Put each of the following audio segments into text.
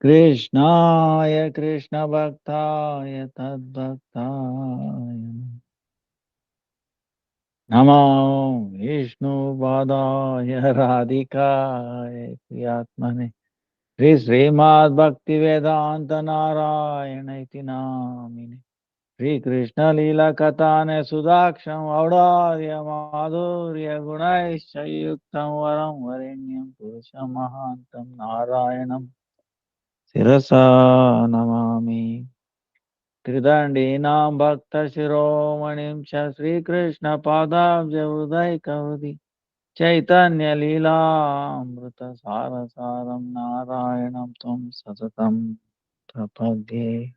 Krishnaya Krishna Bhaktaya Tadbhaktaya Namo Vishnu Padaya Radhikaya Priyatmane Sri Srimad Bhakti Vedanta Narayana Iti Namine Sri Krishna Lila Katane Sudaksham Audadya Madhurya Gunaisha Yuktam Varam Varenyam Purusham Mahantam Narayanam Sirasa Namami Tridandinam Bhakta Shiromanim Cha Sri Krishna Padabja Udai Kavadi Chaitanya Lila Amrita Sarasaram Narayanam Tum Sasatam Prapadye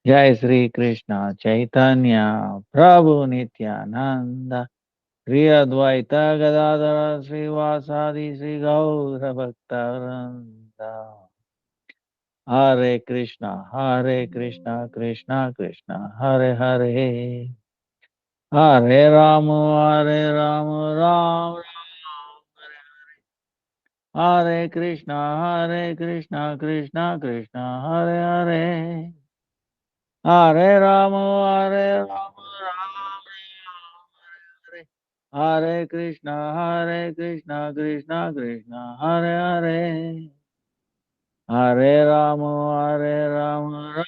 Jai Sri Krishna Chaitanya Prabhu Nityananda Sri Advaita Gadadara Sri Vasadi Sri Gaura Bhaktaranda Hare Krishna, Krishna Krishna, Hare Hare, Hare Rama, Hare Rama, Ram Ram, Hare Krishna, Krishna Krishna, Hare Hare, Hare Rama, Hare Rama, Ram Ram, Hare Krishna, Krishna Krishna, Hare Hare, Hare Rama, Hare Rama, Ram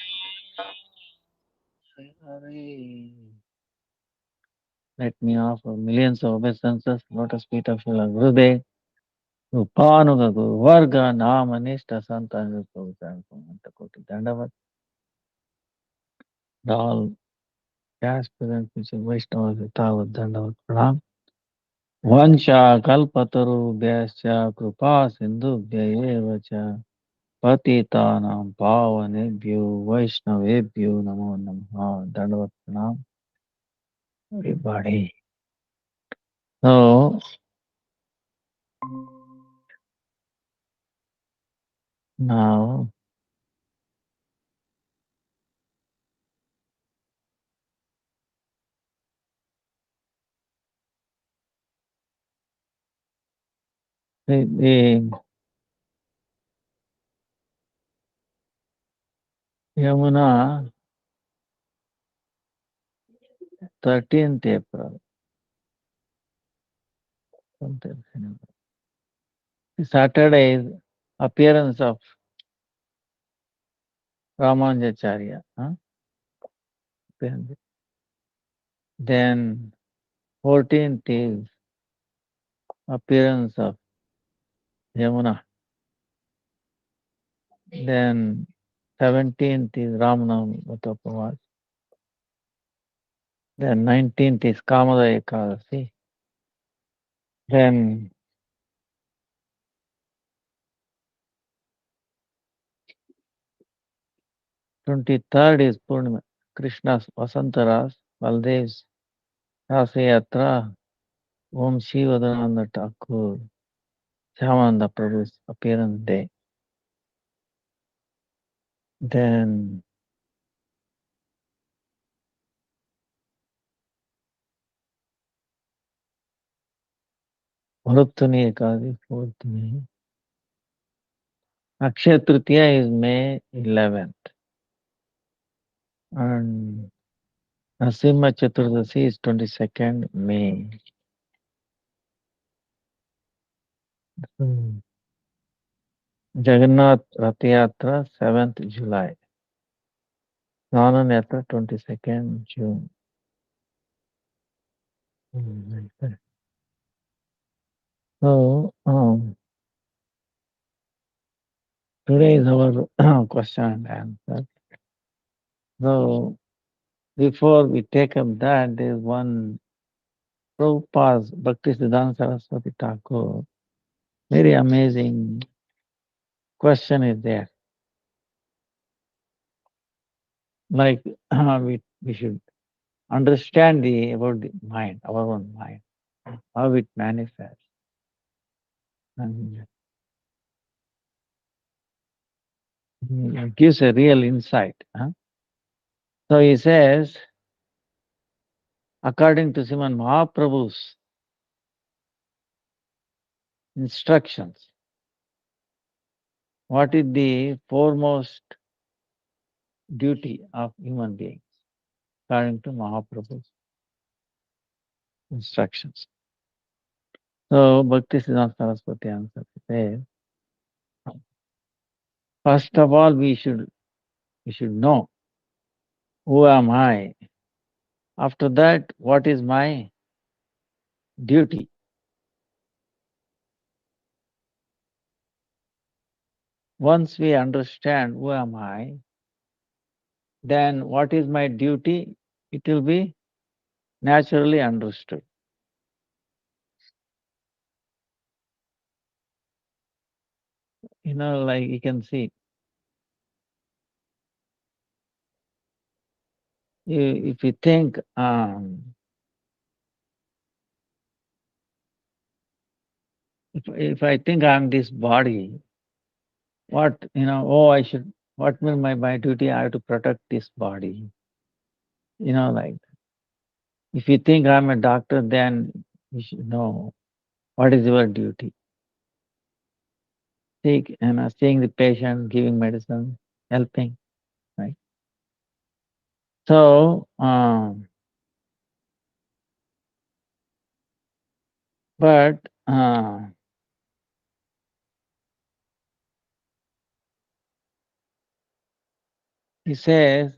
Hare. Let me offer millions of obeisances, lotus feet of Srila Gurudev, Rupanuga Guru Varga, Nama Nishta Santana Koti Dandavat, the all caste present which is Vaishnavas Vitavat Dandavat Pranam, Vansha Kalpataru Vyasya Krupa Sindhu Vyayevacha, Patitanam Pavanebhyo Vaishnavebhyo Namo Namaha Dandavat Pranam, everybody. So, now, the Yamuna, 13th April. Saturday is appearance of Ramanujacharya. Then 14th is appearance of Yamuna. Then 17th is Ramanavami Vatapavas. Then 19th is Kamada Ekadasi. Then 23rd is Purnima, Krishna's Vasantaras, Baldev's Rasayatra, Om Shivadananda Thakur, Shyamananda Prabhu's appearance day. Then Bharatani Ekadasi, 4th May. Akshaya Tritiya is May 11th. And Narasimha Chaturdasi is 22nd May. Jagannath Rath Yatra 7th July. Snanan Yatra 22nd June. So, today is our question and answer. So, before we take up that, there is one Prabhupada's Bhaktisiddhanta Saraswati Thakur. Very amazing question is there. Like we should understand about the mind, our own mind, how it manifests. And it gives a real insight. So he says, according to Sriman Mahaprabhu's instructions, what is the foremost duty of human beings according to Mahaprabhu's instructions? So Bhaktisiddhanta Saraswati answers, says, first of all, we should know who am I. After that, what is my duty? Once we understand who am I, then what is my duty? It will be naturally understood. Like you can see, if you think, if I think I'm this body, what will my duty? I have to protect this body. Like if you think I'm a doctor, then you should know what is your duty. Seeing the patient, giving medicine, helping, right? So, but he says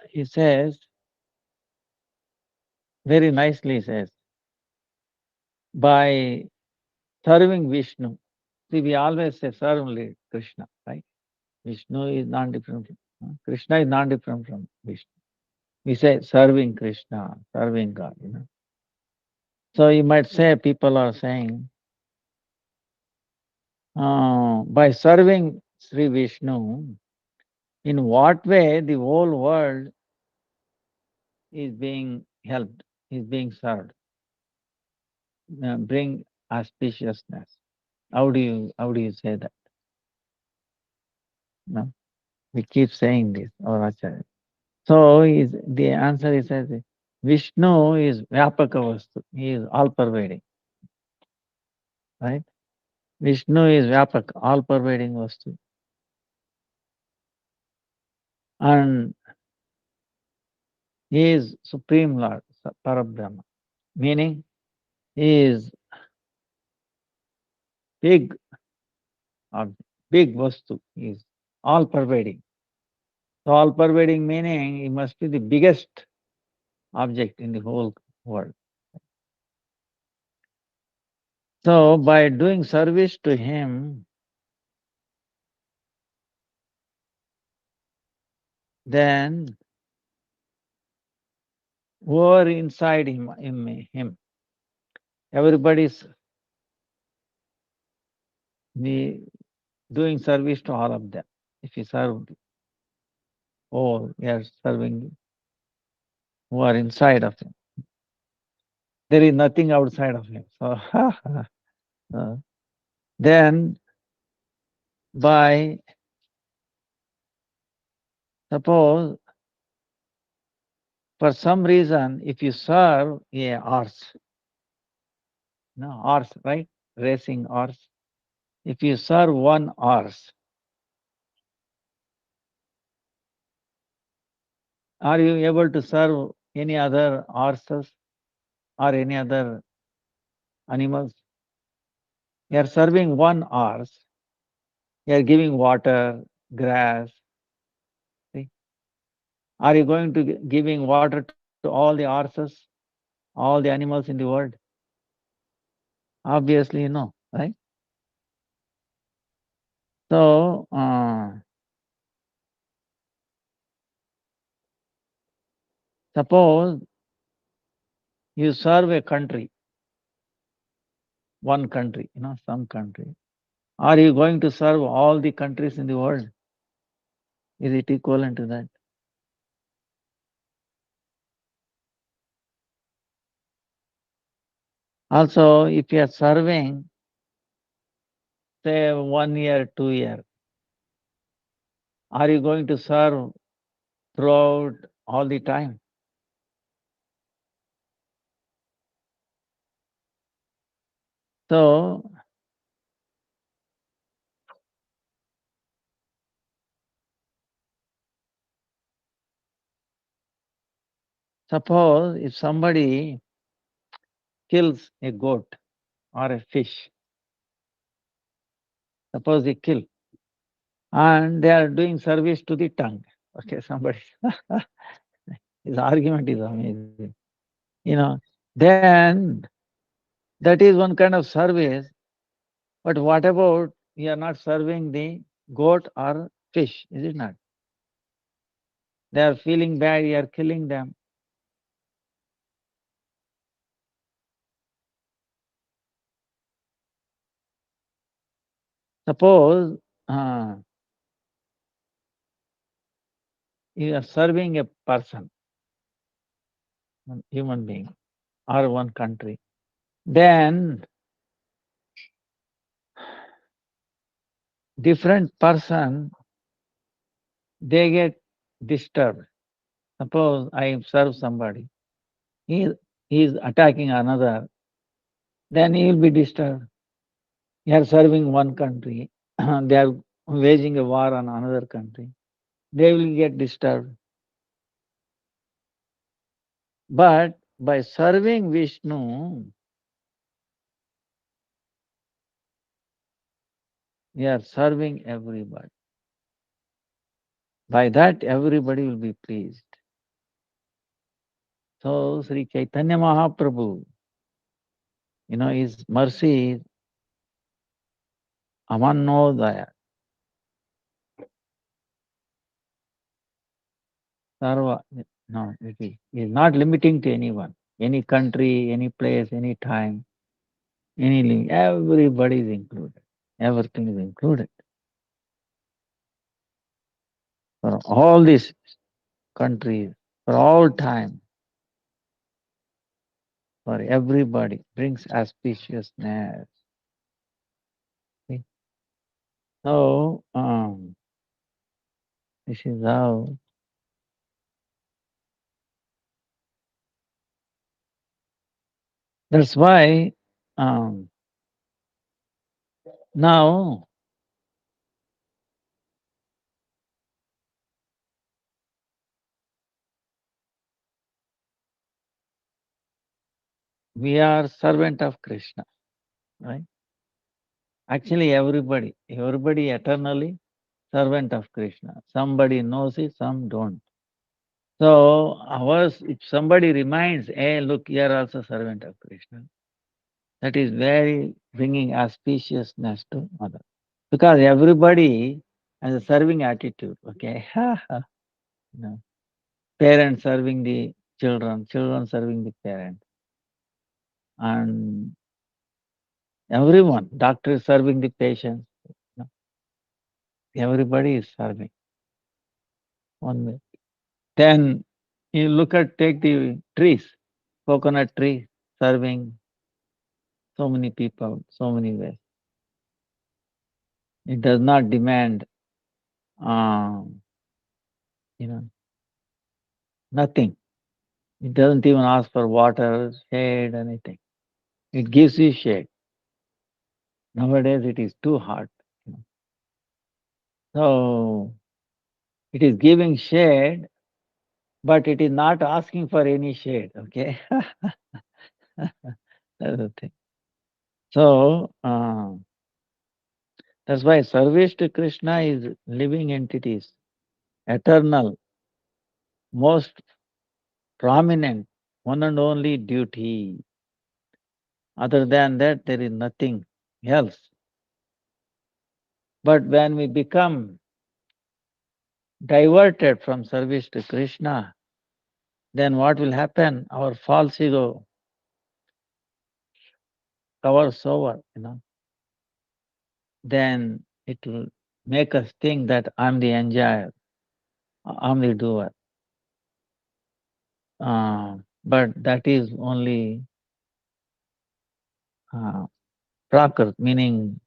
he says very nicely, he says, by serving Vishnu. See, we always say serve only Krishna, right? Vishnu is not different from Krishna is not different from Vishnu. We say serving Krishna, serving God. So you might say people are saying, by serving Sri Vishnu, in what way the whole world is being helped, is being served, bring auspiciousness. How do you say that? No, we keep saying this, our Acharya. So the answer is as Vishnu is Vyapaka Vastu. He is all pervading, right? Vishnu is Vyapaka, all pervading Vastu. And he is Supreme Lord, Parabrahma. Meaning he is big object, big Vastu. He is all pervading. So all pervading meaning he must be the biggest object in the whole world. So by doing service to him, then whoever inside him, everybody's doing service to all of them. If you serve, or you are serving who are inside of him, there is nothing outside of him. So then by suppose for some reason if you serve a horse, horse, right? Racing horse. If you serve one horse, are you able to serve any other horses or any other animals? You are serving one horse. You are giving water, grass. See? Are you going to giving water to all the horses, all the animals in the world? Obviously, no, right? So, suppose you serve a country, one country, some country. Are you going to serve all the countries in the world? Is it equivalent to that? Also, if you are serving, say 1 year, 2 year, are you going to serve throughout all the time? So, suppose if somebody kills a goat or a fish, suppose they kill, and they are doing service to the tongue. Okay, somebody, his argument is amazing. Then that is one kind of service. But what about you are not serving the goat or fish, is it not? They are feeling bad, you are killing them. Suppose you are serving a person, one human being, or one country. Then different person, they get disturbed. Suppose I serve somebody, he is attacking another, then he will be disturbed. You are serving one country, they are waging a war on another country. They will get disturbed. But by serving Vishnu, we are serving everybody. By that, everybody will be pleased. So, Sri Chaitanya Mahaprabhu, his mercy is Amannodaya, Sarva. No, he is not limiting to anyone, any country, any place, any time, any link. Everybody is included. Everything is included. For all these countries, for all time, for everybody, brings auspiciousness. See? So, this is how. That's why now we are servant of Krishna, right? Actually, everybody eternally servant of Krishna. Somebody knows it, some don't. So ours, if somebody reminds, hey, look, you are also servant of Krishna, that is very bringing auspiciousness to others. Because everybody has a serving attitude, okay? Parents serving the children, children serving the parents. And everyone, doctor is serving the patient. Everybody is serving one way. Then you take the trees, coconut tree serving so many people, so many ways. It does not demand, um, nothing. It doesn't even ask for water, shade, anything. It gives you shade. Nowadays it is too hot. So it is giving shade, but it is not asking for any shade, okay? That's the thing. So that's why service to Krishna is living entities, eternal, most prominent, one and only duty. Other than that, there is nothing else. But when we become diverted from service to Krishna, then what will happen? Our false ego covers over, Then it will make us think that I'm the enjoyer, I'm the doer. But that is only prakrit, meaning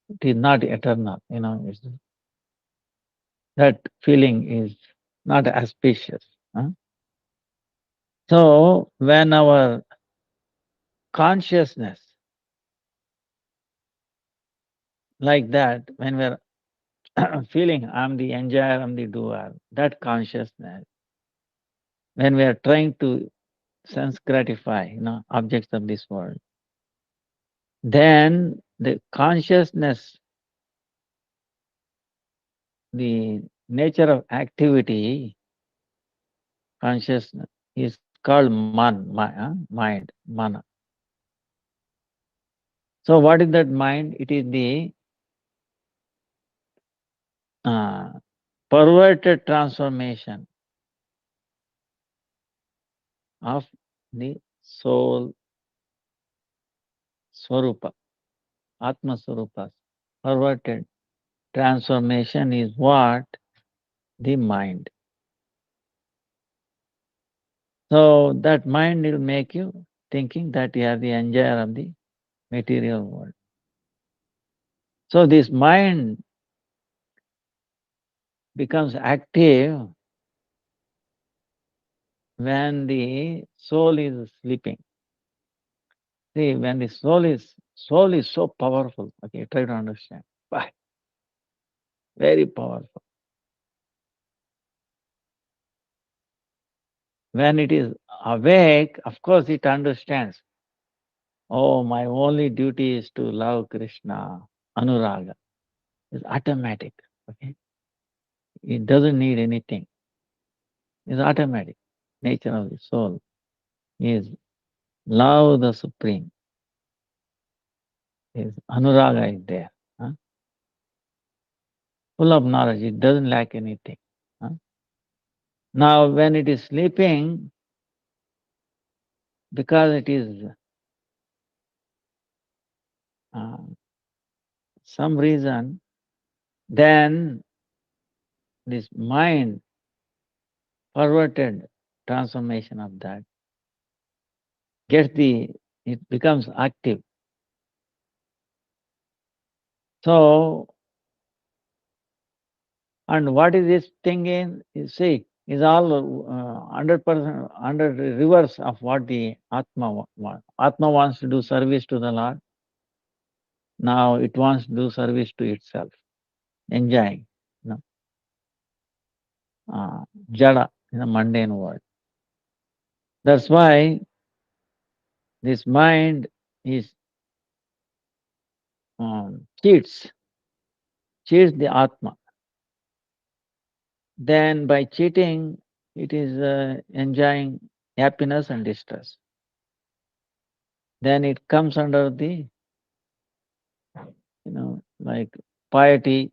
it is not eternal, that feeling is not auspicious. So when our consciousness Like that, when we're feeling I'm the enjoyer, I'm the doer, that consciousness, when we are trying to sense gratify, objects of this world, then the consciousness, the nature of activity, consciousness, is called mind, mana. So what is that mind? It is the uh, perverted transformation of the soul swarupa, atma swarupa. Perverted transformation is what? The mind. So that mind will make you thinking that you are the enjoyer of the material world. So this mind becomes active when the soul is sleeping. See, when the soul is so powerful. Okay, try to understand. Why? Very powerful. When it is awake, of course it understands. Oh, my only duty is to love Krishna, Anuraga. It's automatic. Okay, it doesn't need anything. It's automatic. Nature of the soul is love the supreme. Is Anuraga is there. Huh? Full of knowledge. It doesn't lack anything. Huh? Now, when it is sleeping, because it is uh, some reason, then this mind perverted transformation of that gets it becomes active. So, and what is this thing in? You see, is all 100% under the reverse of what the Atma wants. Atma wants to do service to the Lord. Now it wants to do service to itself, enjoying, you know, jada in the mundane world. That's why this mind is cheats, cheats the Atma. Then by cheating, it is enjoying happiness and distress. Then it comes under the, like piety,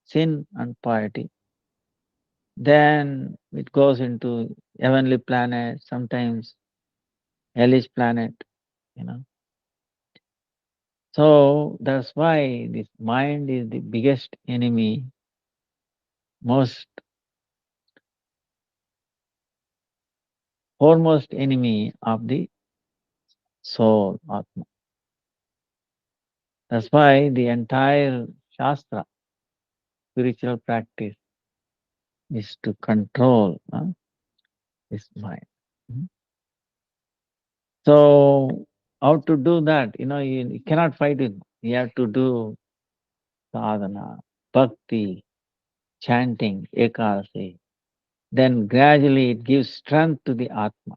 sin and piety. Then it goes into heavenly planet, sometimes hellish planet, you know. So that's why this mind is the biggest enemy, most foremost enemy of the soul, Atma. That's why the entire Shastra, spiritual practice, is to control this mind. Mhm. So how to do that? You cannot fight it. You have to do sadhana, bhakti, chanting, ekadasi. Then gradually it gives strength to the Atma.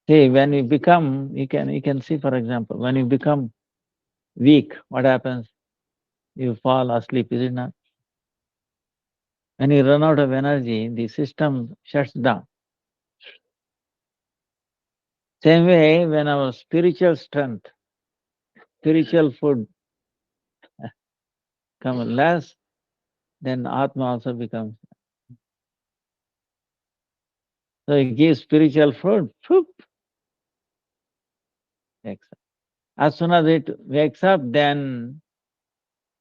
See, when you become, you can see, for example, when you become weak, what happens? You fall asleep, is it not? When you run out of energy, the system shuts down. Same way, when our spiritual strength, spiritual food come less, then Atma also becomes. So it gives spiritual food, whoop, wakes up. As soon as it wakes up, then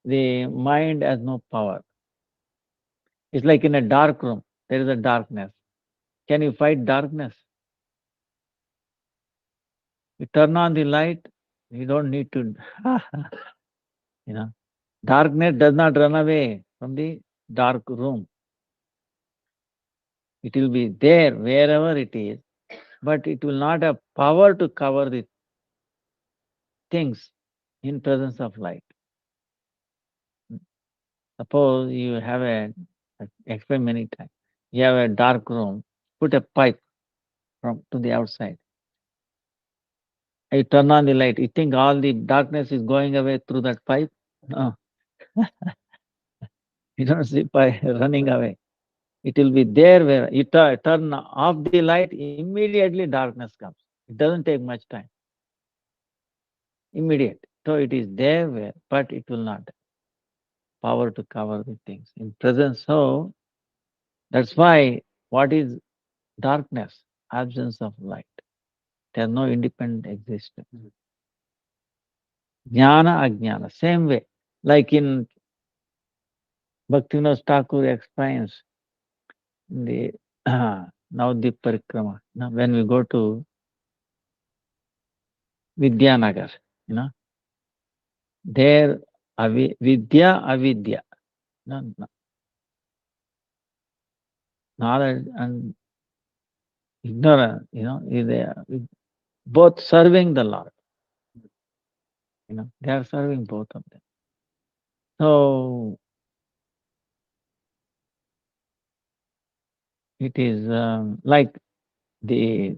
the mind has no power. It's like in a dark room, there is a darkness. Can you fight darkness? You turn on the light, you don't need to, you know. Darkness does not run away from the dark room. It will be there wherever it is, but it will not have power to cover the things in presence of light. Suppose you have I explained many times, you have a dark room, put a pipe from to the outside. You turn on the light, you think all the darkness is going away through that pipe? No, you don't see pipe running away. It will be there where you turn off the light, immediately darkness comes. It doesn't take much time. Immediate. So it is there where, but it will not power to cover the things. In presence, so that's why what is darkness? Absence of light. There is no independent existence. Jnana, ajnana, same way. Like in Bhaktivinoda Thakur explains in the Navadvip Parikrama, when we go to Vidyanagar, you know, there Vidya, avidya, knowledge and ignorance, they are both serving the Lord. They are serving both of them. So it is like the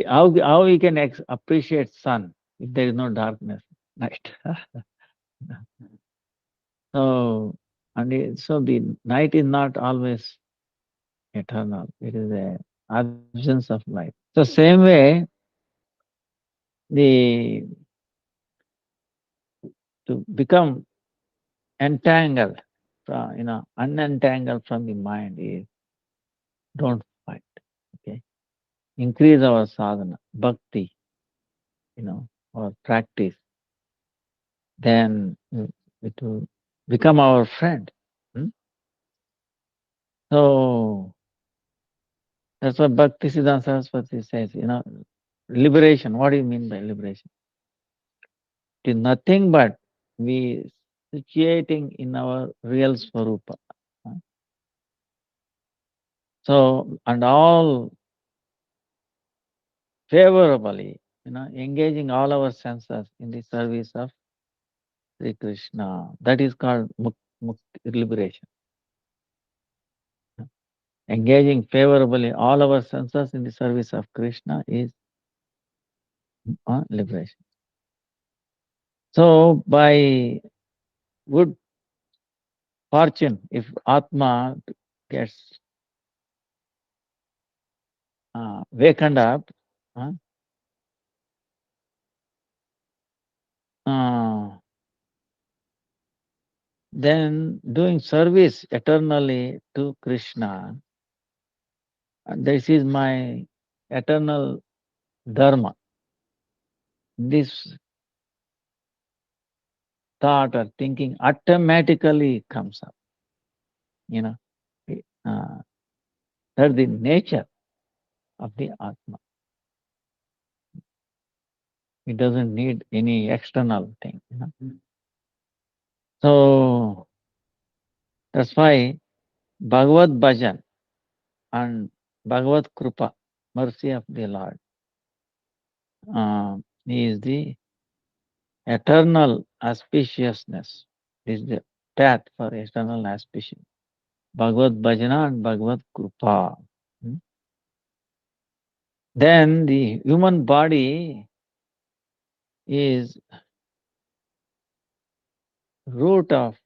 how we can appreciate sun if there is no darkness, night. So so the night is not always eternal. It is a absence of light. So same way, the to become entangled from unentangled from the mind is don't fight. Okay, increase our sadhana, bhakti, or practice. Then it will become our friend. Hmm? So that's what Bhakti Siddhanta Saraswati says. Liberation. What do you mean by liberation? It is nothing but we situating in our real swarupa. Huh? So, and all favorably, engaging all our senses in the service of Sri Krishna. That is called liberation. Engaging favorably all our senses in the service of Krishna is liberation. So, by good fortune, if Atma gets wakened up, then doing service eternally to Krishna, this is my eternal dharma. This thought or thinking automatically comes up. That's the nature of the Atma. It doesn't need any external thing. So that's why Bhagavad Bhajan and Bhagavad Krupa, mercy of the Lord, is the eternal auspiciousness. This is the path for eternal auspicious. Bhagavad Bhajana and Bhagavad Krupa. Then the human body is root of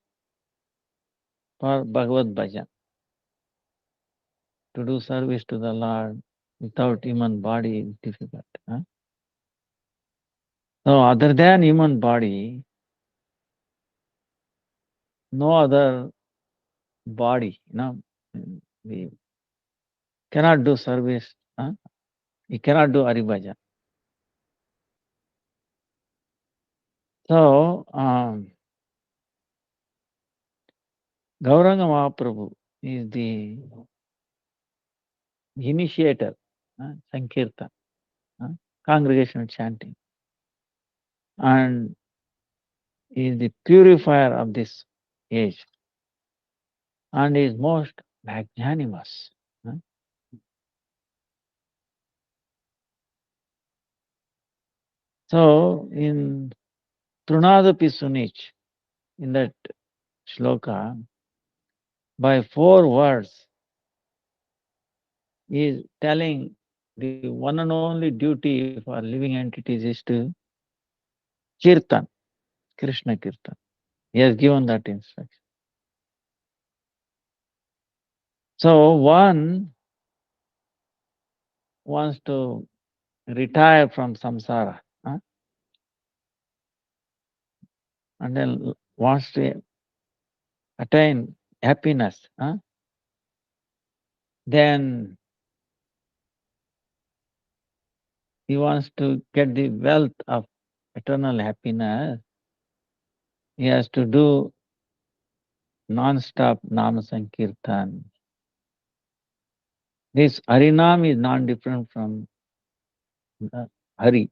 for Bhagavad Bhajan. To do service to the Lord without human body is difficult. So other than human body, no other body, we cannot do service. We cannot do Haribhajan. So Gauranga Mahaprabhu is the initiator, Sankirtan, congregational chanting, and is the purifier of this age, and is most magnanimous. So in Trunadapi Sunich, in that shloka, by 4 words, is telling the one and only duty for living entities is to kirtan, Krishna kirtan. He has given that instruction. So one wants to retire from samsara, and then wants to attain happiness, then he wants to get the wealth of eternal happiness. He has to do non-stop Nama Sankirtan. This Harinam is not different from Hari.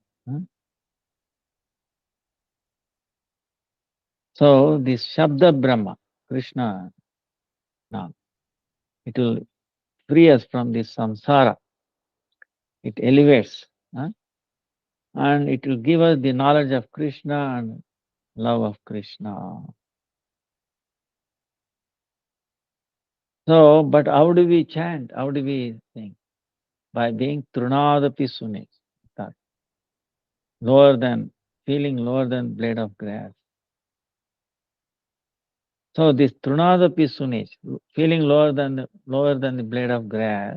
So this Shabda Brahma, Krishna Nam, it will free us from this samsara. It elevates. And it will give us the knowledge of Krishna and love of Krishna. So, but how do we chant? How do we sing? By being Trunadapi Sune, lower than, feeling lower than blade of grass. So this Trunadapi Sune, feeling lower than the blade of grass,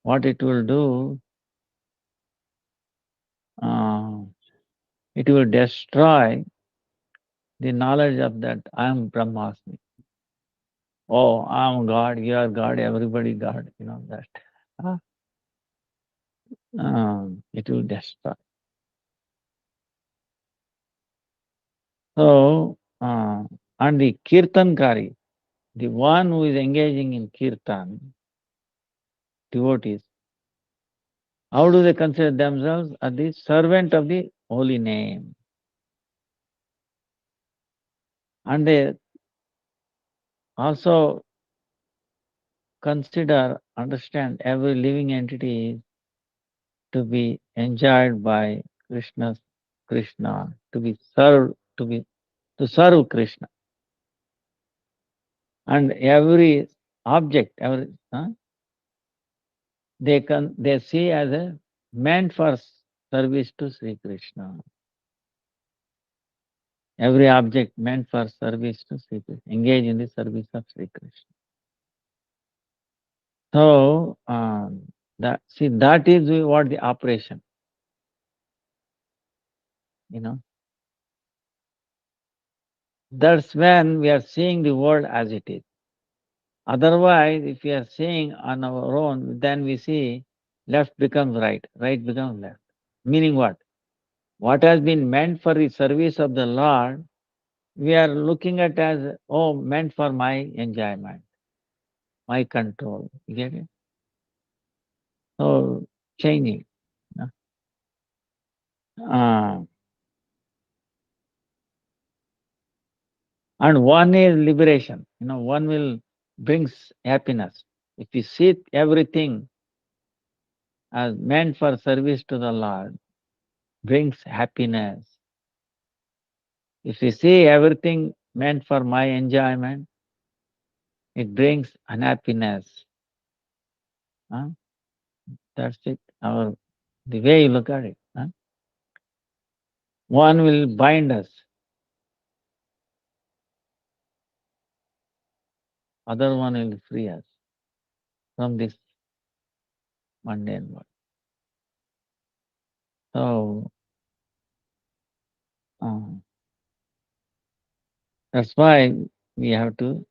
what it will do, it will destroy the knowledge of that I am Brahmasmi. Oh, I am God, you are God, everybody God, that. It will destroy. So, and the Kirtankari, the one who is engaging in Kirtan, devotees, how do they consider themselves? As the servant of the holy name. And they also consider, understand every living entity to be enjoyed by Krishna, to be served, to serve Krishna. And every object, they see as a meant for service to Sri Krishna. Every object meant for service to Sri Krishna. Engage in the service of Sri Krishna. So that is what the operation. That's when we are seeing the world as it is. Otherwise, if we are seeing on our own, then we see left becomes right, right becomes left. Meaning what? What has been meant for the service of the Lord, we are looking at as, meant for my enjoyment, my control. You get it? So, changing. Uh, and one is liberation. One will brings happiness. If you see everything as meant for service to the Lord, brings happiness. If you see everything meant for my enjoyment, it brings unhappiness. That's it. The way you look at it. One will bind us, other one will free us from this mundane world. So that's why we have to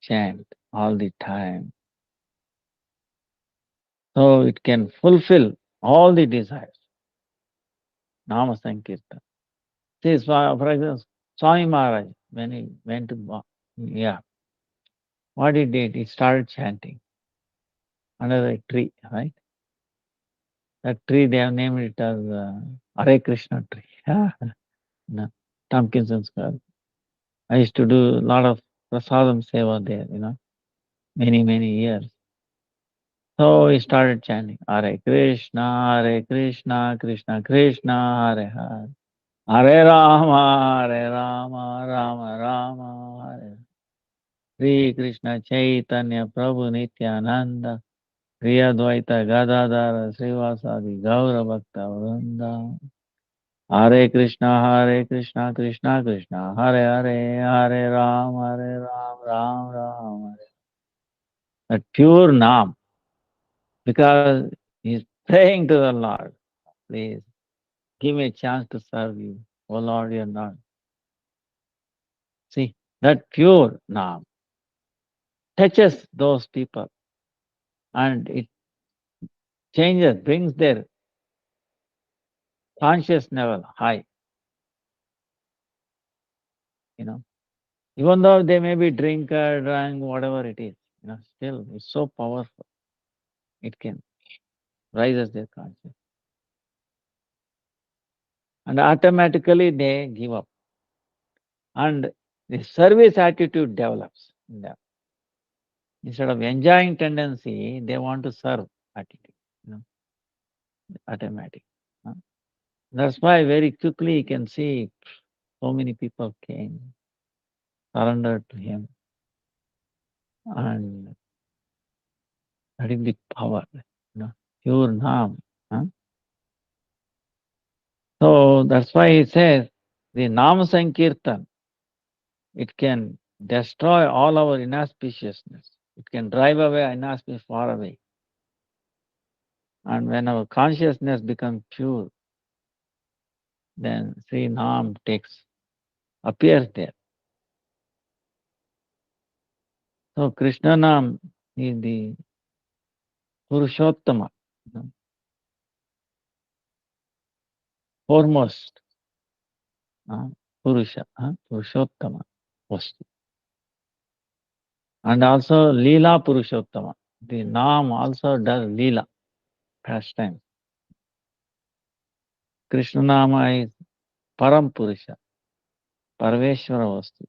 chant all the time. So it can fulfill all the desires. Nama Sankirtan. See, for example, Swami Maharaj, when he went to, what he did, he started chanting under a tree, right? That tree, they have named it as Hare Krishna tree. No, Tompkinson's Garden. I used to do a lot of prasadam seva there, many, many years. So he started chanting Hare Krishna, Krishna Krishna, Hare Hare. Hare Rama, Hare Rama, Rama Rama, Hare Sri Krishna Chaitanya Prabhu Nityananda, Sri Advaita Gadadhara Srivasadi Gaura Bhakta Vrinda. Hare Krishna, Krishna Krishna, Hare Hare, Hare Ram, Ram Ram, Hare. That pure Nam, because he's praying to the Lord, please give me a chance to serve you. Oh Lord, you're not. See, that pure Nam touches those people and it changes, brings their conscious level high, you know. Even though they may be drinker, drunk, whatever it is, still it's so powerful. It can raises their conscious. And automatically they give up. And the service attitude develops in them. Instead of enjoying tendency, they want to serve attitude, you know, automatic. huh? That's why very quickly you can see so many people came, surrendered to him, and that is the power, pure Nam. huh? So that's why he says the Nam Sankirtan, it can destroy all our inauspiciousness. It can drive away inauspicious far away. And when our consciousness becomes pure, then Sri Nam appears there. So Krishna Nam is the Purushottama, foremost Purusha, Purushottama Vastu. And also Leela Purushottama. The Nam also does Leela, pastime. Krishna Nama is Param Purusha, Parveshwara Vastu.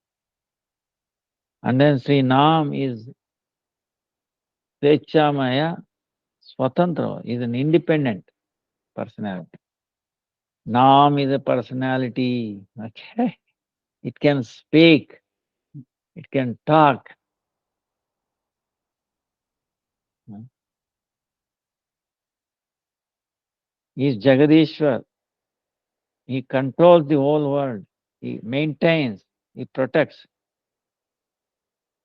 And then Sri Nam is Svechamaya Swatantra, is an independent personality. Nam is a personality, okay? It can speak, it can talk. He is Jagadishwar. He controls the whole world. He maintains, he protects.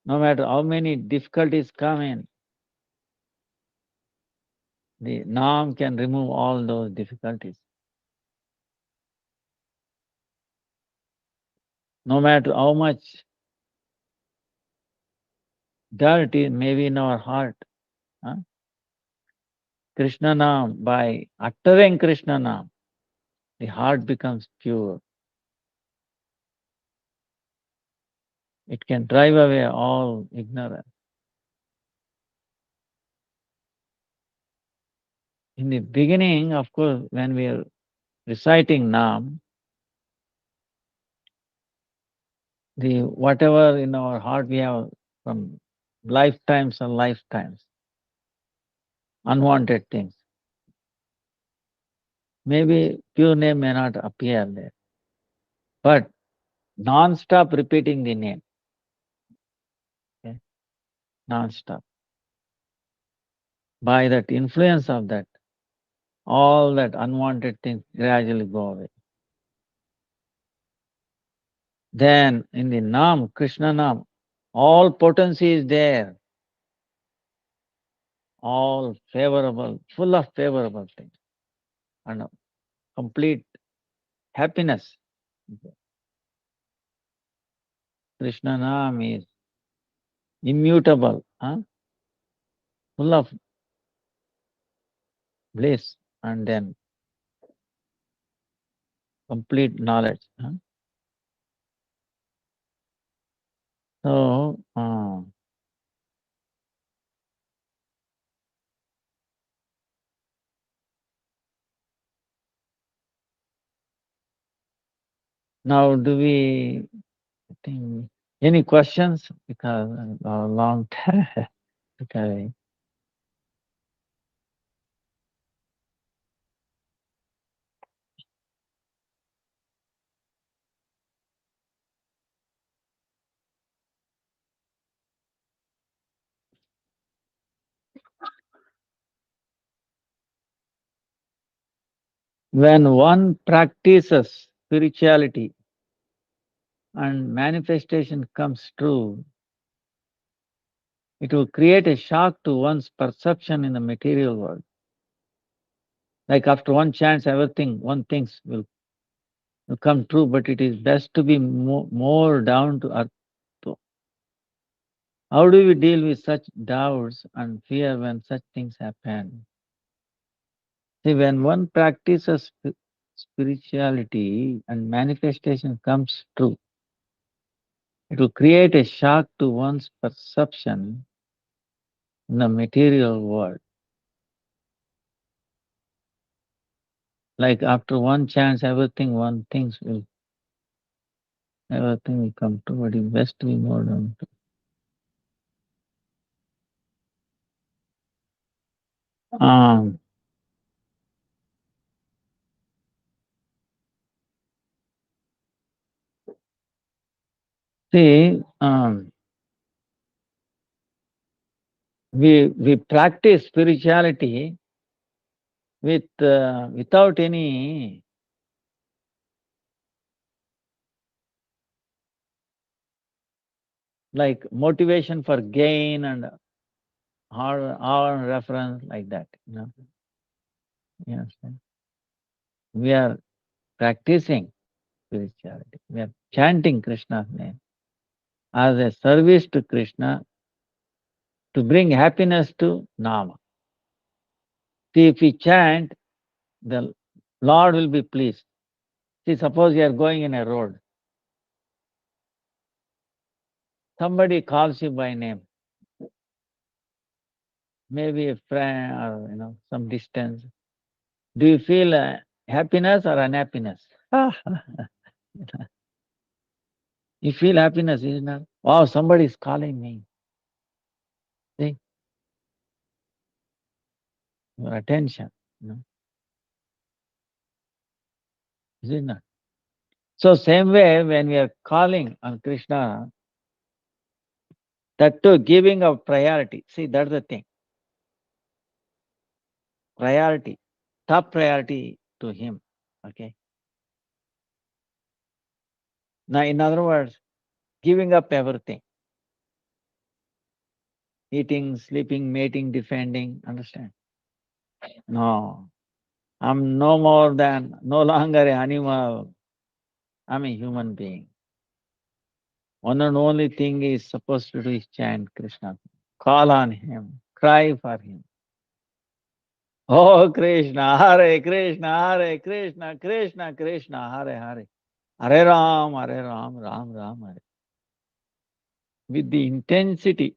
No matter how many difficulties come in, the Nam can remove all those difficulties. No matter how much dirt is maybe in our heart, huh? Krishna Nam, by uttering Krishna Nam, the heart becomes pure. It can drive away all ignorance. In the beginning, of course, when we are reciting Nam, the whatever in our heart we have from lifetimes and lifetimes, unwanted things. Maybe pure name may not appear there, but non-stop repeating the name, okay? Non-stop. By that influence of that, all that unwanted things gradually go away. Then in the Nam, Krishna Nam, all potency is there, all favorable, full of favorable things, and complete happiness. Krishna Nam is immutable, full of bliss, and then complete knowledge. So, now do we think any questions? Because a long time. Okay. When one practices spirituality and manifestation comes true, it will create a shock to one's perception in the material world. Like after one chance, everything one thinks will come true, but it is best to be more down to earth. How do we deal with such doubts and fear when such things happen? See, when one practices spirituality and manifestation comes true, it will create a shock to one's perception in the material world. Like after one chance, everything will come true, but it's best to be more down to. Um, see, we practice spirituality without any like motivation for gain and our reference like that. Yes, we are practicing spirituality. We are chanting Krishna's name as a service to Krishna to bring happiness to Nama. See, if we chant, the Lord will be pleased. See, suppose you are going in a road. Somebody calls you by name, maybe a friend or some distance. Do you feel happiness or unhappiness? You feel happiness, isn't it? Wow, somebody is calling me. See, your attention, is it not? So same way, when we are calling on Krishna, that too giving of priority. See, that's the thing. Priority, top priority to him. Okay. Now, in other words, giving up everything. Eating, sleeping, mating, defending. Understand? No. I'm no longer an animal. I'm a human being. One and only thing is supposed to do is chant Krishna. Call on him. Cry for him. Oh Krishna, Hare Krishna, Hare Krishna, Krishna Krishna, Hare Hare. Hare Ram, Hare Ram, Ram Ram, Hare. With the intensity,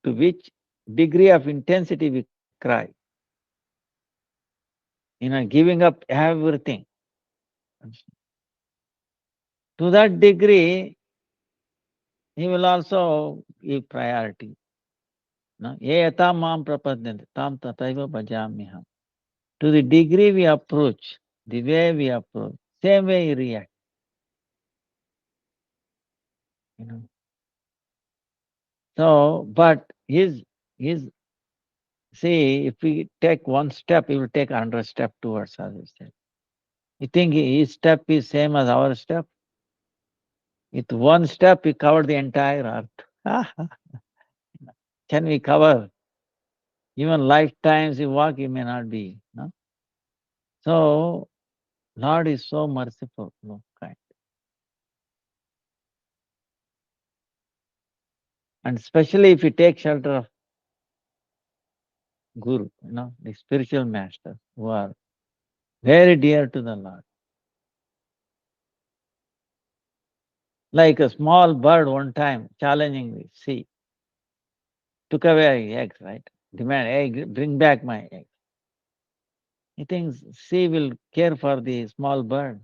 to which degree of intensity we cry. Giving up everything. To that degree, he will also give priority. Ye yata mam prapadyante, tam tataiva bhajamiham. To the degree we approach, the way we approach, same way he react. So, but his see, if we take one step, he will take 100 step towards us. You think his step is same as our step? With one step, he covered the entire earth. Can we cover? Even lifetimes he walk, he may not be. No? So, Lord is so merciful, kind. And especially if you take shelter of Guru, the spiritual masters who are very dear to the Lord. Like a small bird one time challenging the sea, took away eggs, right? Demand, egg, bring back my egg. He thinks sea will care for the small bird.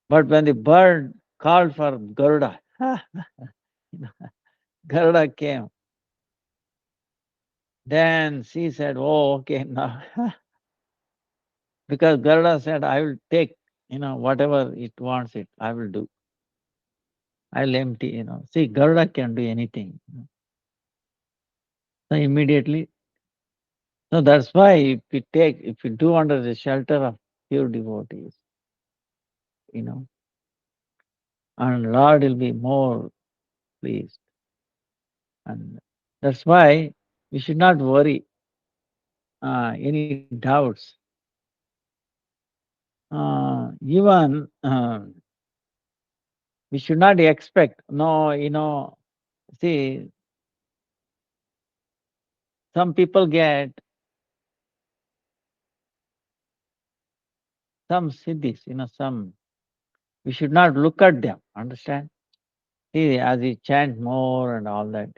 But when the bird called for Garuda, Garuda came. Then she said, oh, okay, now. Because Garuda said, I will take, whatever it wants I will do. I'll empty. See, Garuda can do anything. So immediately So that's why if you do under the shelter of pure devotees, you know, and Lord will be more pleased. And that's why we should not worry any doubts. Even we should not expect. No, see, some people get some siddhis, some. We should not look at them. Understand? See, as we chant more and all that,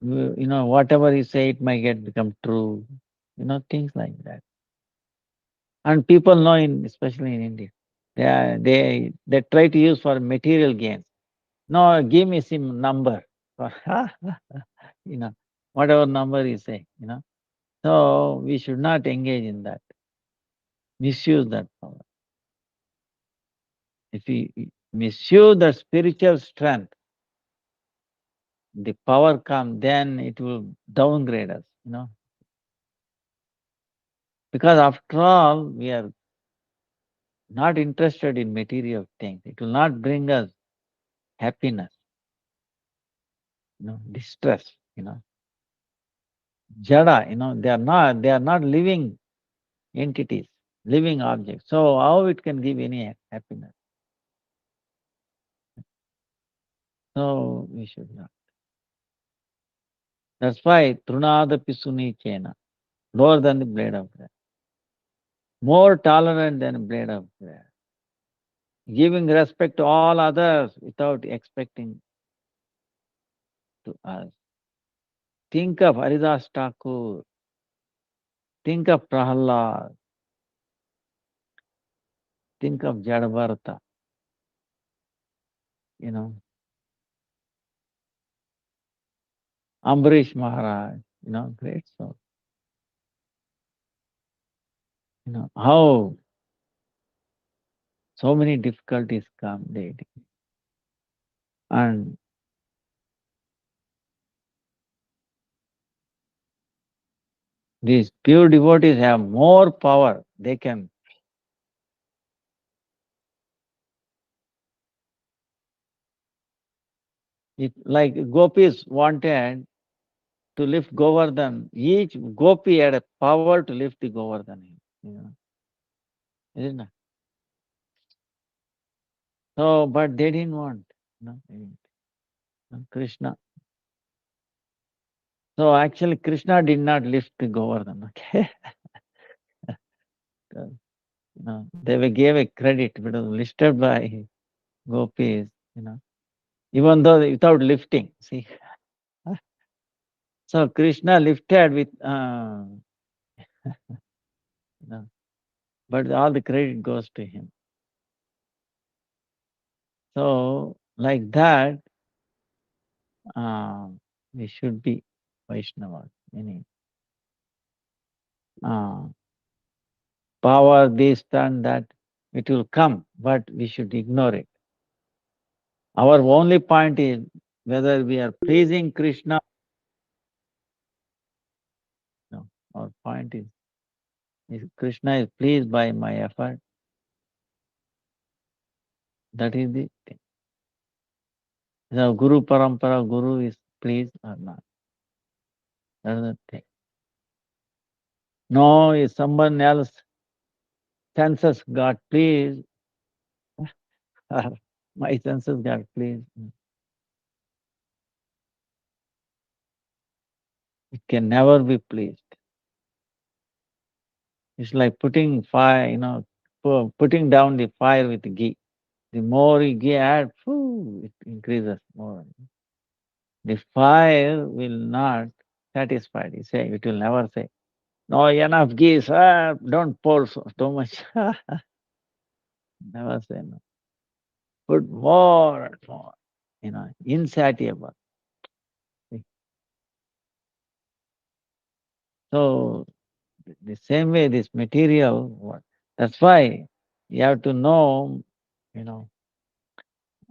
whatever you say, it might get become true. Things like that. And people know, especially in India, they try to use for material gains. No, give me some number, you know, whatever number you say, So we should not engage in that, misuse that power. If we misuse the spiritual strength, the power come, then it will downgrade us, Because after all, we are not interested in material things. It will not bring us happiness, distress, Jada, they are not living entities, living objects. So how it can give any happiness? So we should not. That's why Trunada Pisuni Chena, lower than the blade of grass, more tolerant than a blade of grass, giving respect to all others without expecting to us. Think of Haridas Thakur, think of Prahalad, think of Jadavarta, you know, Ambarish Maharaj, great soul. How so many difficulties come daily. And these pure devotees have more power. They can, if like gopis wanted to lift Govardhan, each gopi had a power to lift the Govardhan. Isn't it? So, but they didn't want, they didn't. Krishna. So actually, Krishna did not lift the Govardhan. Okay, they gave a credit because lifted by gopis. Even though without lifting. See, so Krishna lifted with, but all the credit goes to him. So like that, we should be Vaishnavas. Meaning, power, this and that, it will come, but we should ignore it. Our only point is whether we are pleasing Krishna. No, our point is Krishna is pleased by my effort. That is the thing. The Guru Parampara, Guru is pleased or not. That is the thing. No, if someone else senses got pleased, my senses got pleased, it can never be pleased. It's like putting fire, putting down the fire with ghee. The more ghee add, it increases more. The fire will not satisfy. It will never say, no, enough ghee, sir, don't pour too much. Never say no. Put more and more, insatiable. So the same way, this material, that's why you have to know, you know,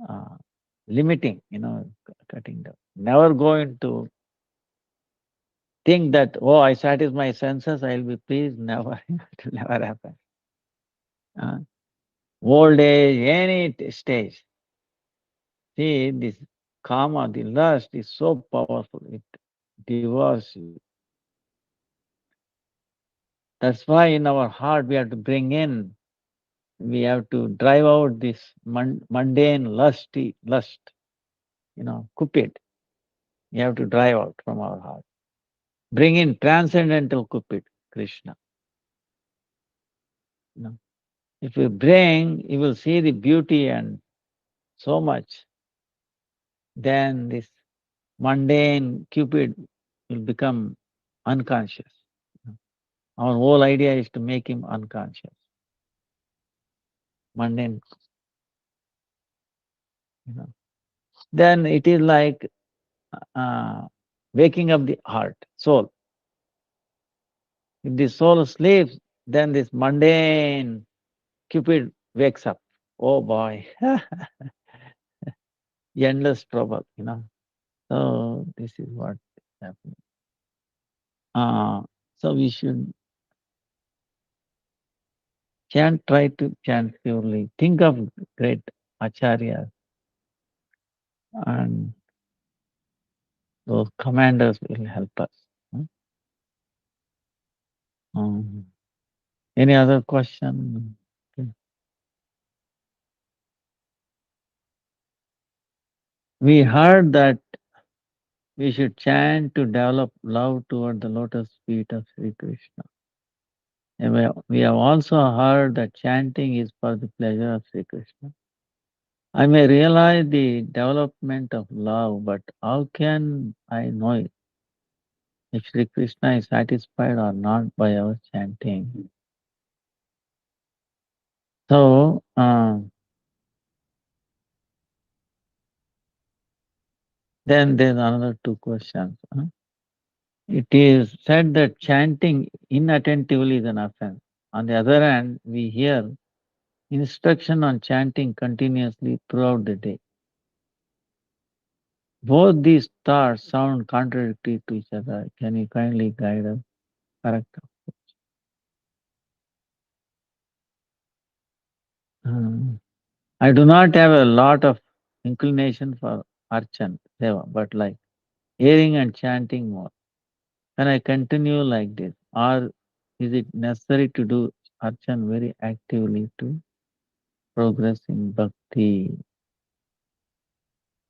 uh, limiting, cutting down. never going to think that, oh, I satisfy my senses, I'll be pleased. Never, it will never happen. Uh, Old age, any stage. See, this karma, the lust is so powerful. It devours you. That's why in our heart we have to bring in, we have to drive out this mundane lust, cupid. You have to drive out from our heart. Bring in transcendental cupid, Krishna. You know. If you bring, you will see the beauty and so much. Then this mundane cupid will become unconscious. Our whole idea is to make him unconscious. Mundane, you know. Then it is like waking up the heart, soul. If the soul sleeps, then this mundane Cupid wakes up. Oh boy, endless trouble. So this is what is happening. Uh, so we should try to chant purely. Think of great acharyas and those commanders will help us. Hmm? Um, any other question? Okay. We heard that we should chant to develop love toward the lotus feet of Sri Krishna. And we have also heard that chanting is for the pleasure of Sri Krishna. I may realize the development of love, but how can I know if Sri Krishna is satisfied or not by our chanting? So, then there's another two questions. It is said that chanting inattentively is an offense. On the other hand, we hear instruction on chanting continuously throughout the day. Both these thoughts sound contradictory to each other. Can you kindly guide us? Correct. Hmm. I do not have a lot of inclination for archan, seva, but like hearing and chanting more. Can I continue like this? Or is it necessary to do archan very actively to progress in bhakti?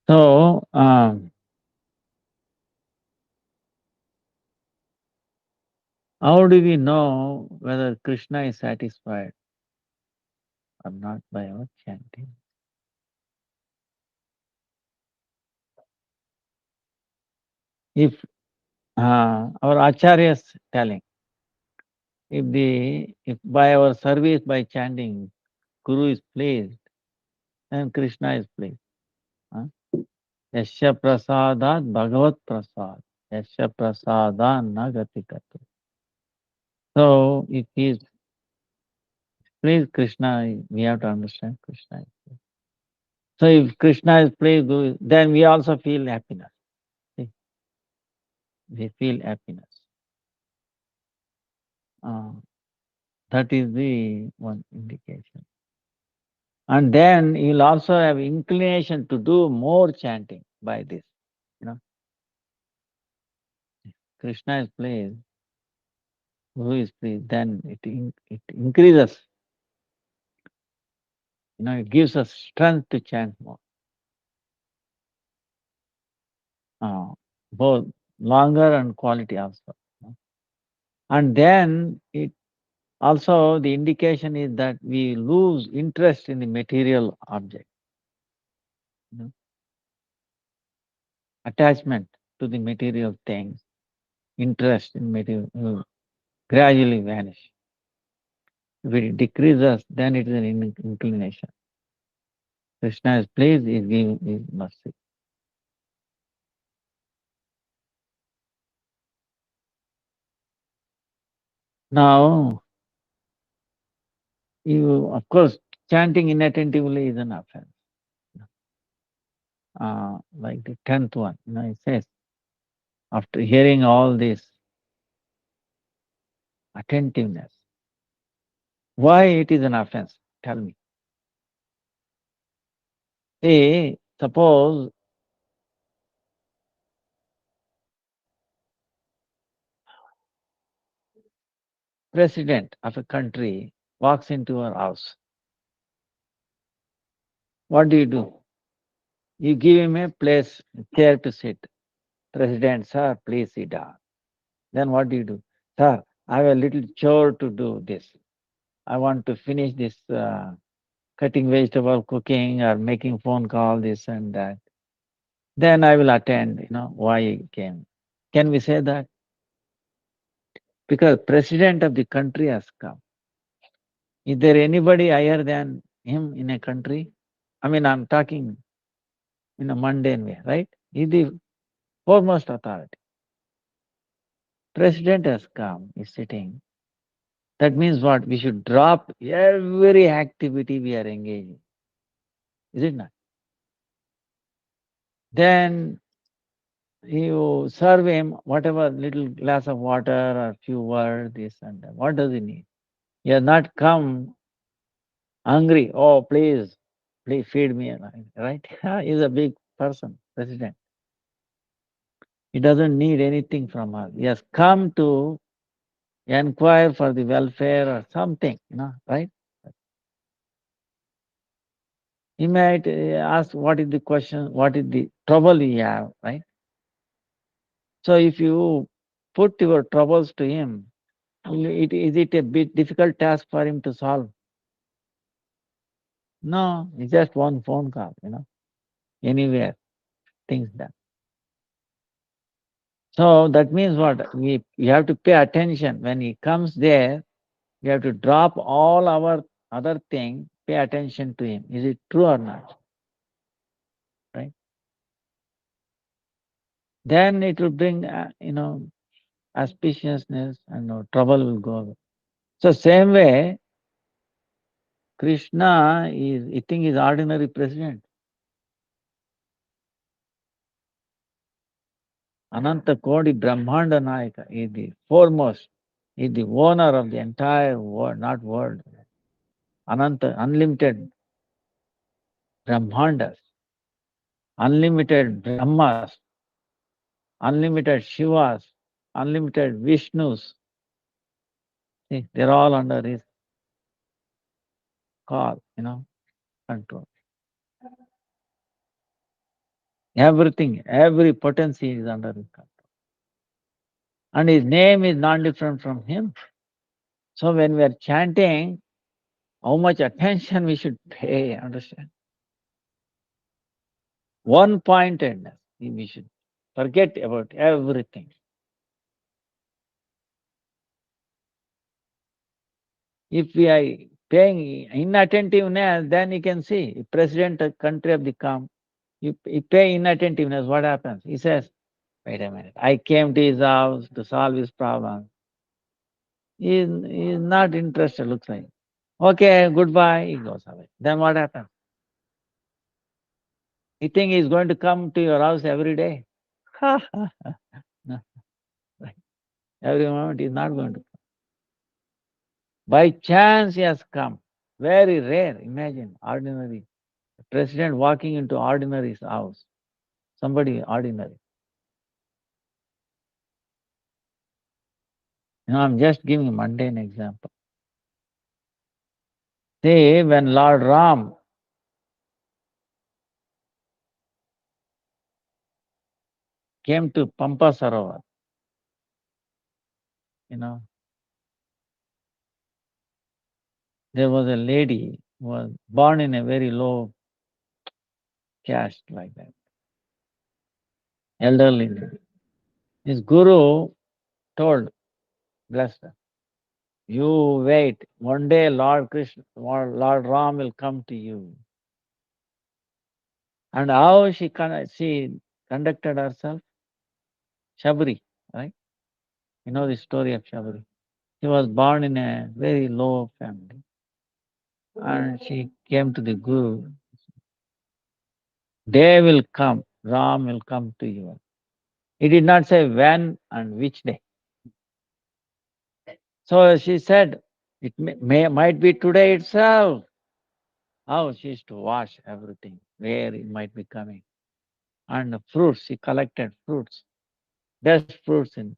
So, how do we know whether Krishna is satisfied or not by our chanting? If our acharyas telling, if by our service by chanting Guru is pleased, then Krishna is pleased. Huh? Yasya prasadat bhagavat prasad. Yasya prasadan nagati katu. So if he is pleased, Krishna, we have to understand Krishna is pleased. So if Krishna is pleased, then we also feel happiness. See, we feel happiness. Uh, that is the one indication. And then you'll also have inclination to do more chanting by this. You know, Krishna is pleased, who is pleased, then it increases. It gives us strength to chant more. Uh, Both longer and quality also. And then it also the indication is that we lose interest in the material object. You know, Attachment to the material things, interest in material will gradually vanish. If it decreases, then it is an inclination. Krishna is pleased, is giving his mercy. Now, of course, chanting inattentively is an offense. like the 10th one. It says, after hearing all this, attentiveness. Why it is an offense? Tell me. See, suppose president of a country walks into your house. What do? You give him a place, chair to sit. President, sir, please sit down. Then what do? Sir, I have a little chore to do this. I want to finish this cutting vegetable, cooking, or making phone call, this and that. Then I will attend, why he came. Can we say that? Because president of the country has come. Is there anybody higher than him in a country? I mean, I'm talking in a mundane way, right? He's the foremost authority. President has come, is sitting. That means what? We should drop every activity we are engaged in. Is it not? Then you serve him whatever little glass of water or few words, this and that. What does he need? He has not come hungry. Oh, please feed me, right? He's a big person, president. He doesn't need anything from us. He has come to inquire for the welfare or something, right? He might ask what is the question, what is the trouble you have, right? So if you put your troubles to him, is it a bit difficult task for him to solve? No, it's just one phone call, anywhere, things done. So that means what? We have to pay attention. When he comes there, we have to drop all our other things, pay attention to him. Is it true or not? Right? Then it will bring, auspiciousness and trouble will go away. So same way, Krishna is, I think, is ordinary president. Ananta Kodi Brahmanda Nayaka is the foremost, is the owner of the entire world, not world. Ananta, unlimited Brahmandas, unlimited Brahmas, unlimited Shivas, unlimited Vishnus. See, they're all under his call, control. Everything, every potency is under his control. And his name is not different from him. So when we are chanting, how much attention we should pay, understand? One pointedness, we should forget about everything. If we are paying inattentiveness, then you can see, president of country of the come, you pay inattentiveness, what happens? He says, wait a minute, I came to his house to solve his problem. He is not interested, looks like. Okay, goodbye, he goes away. Then what happens? You think he's going to come to your house every day? No, right. Every moment he's not going to come. By chance he has come. Very rare. Imagine, ordinary. President walking into ordinary's house. Somebody ordinary. I'm just giving a mundane example. See, when Lord Ram came to Pampa Sarovar, you know, there was a lady who was born in a very low caste like that, elderly lady. His guru told, blessed her, you wait, one day Lord Krishna, Lord Ram will come to you. And how she conducted herself? Shabri, right? You know the story of Shabri. She was born in a very low family. And she came to the Guru. Day will come, Ram will come to you. He did not say when and which day. So she said, it might be today itself. How she used to wash everything, where it might be coming. And the fruits, she collected fruits, best fruits in.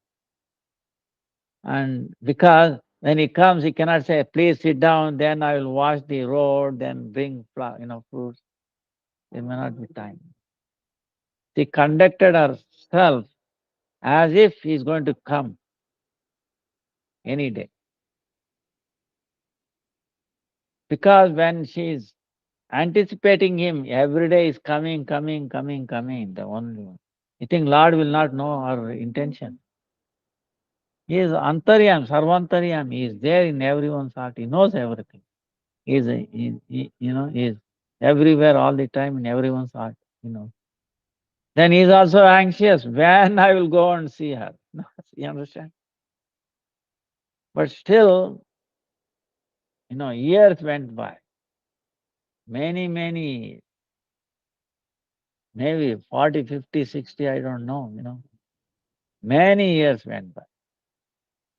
And because when he comes, he cannot say, please sit down, then I will wash the road, then bring fruits. There may not be time. She conducted herself as if he is going to come any day. Because when she is anticipating him, every day is coming, the only one. You think Lord will not know her intention? He is Antaryam, Sarvantaryam. He is there in everyone's heart. He knows everything. He is everywhere all the time in everyone's heart. Then he is also anxious when I will go and see her. You understand? But still, years went by. Many, many, maybe 40, 50, 60, I don't know. Many years went by.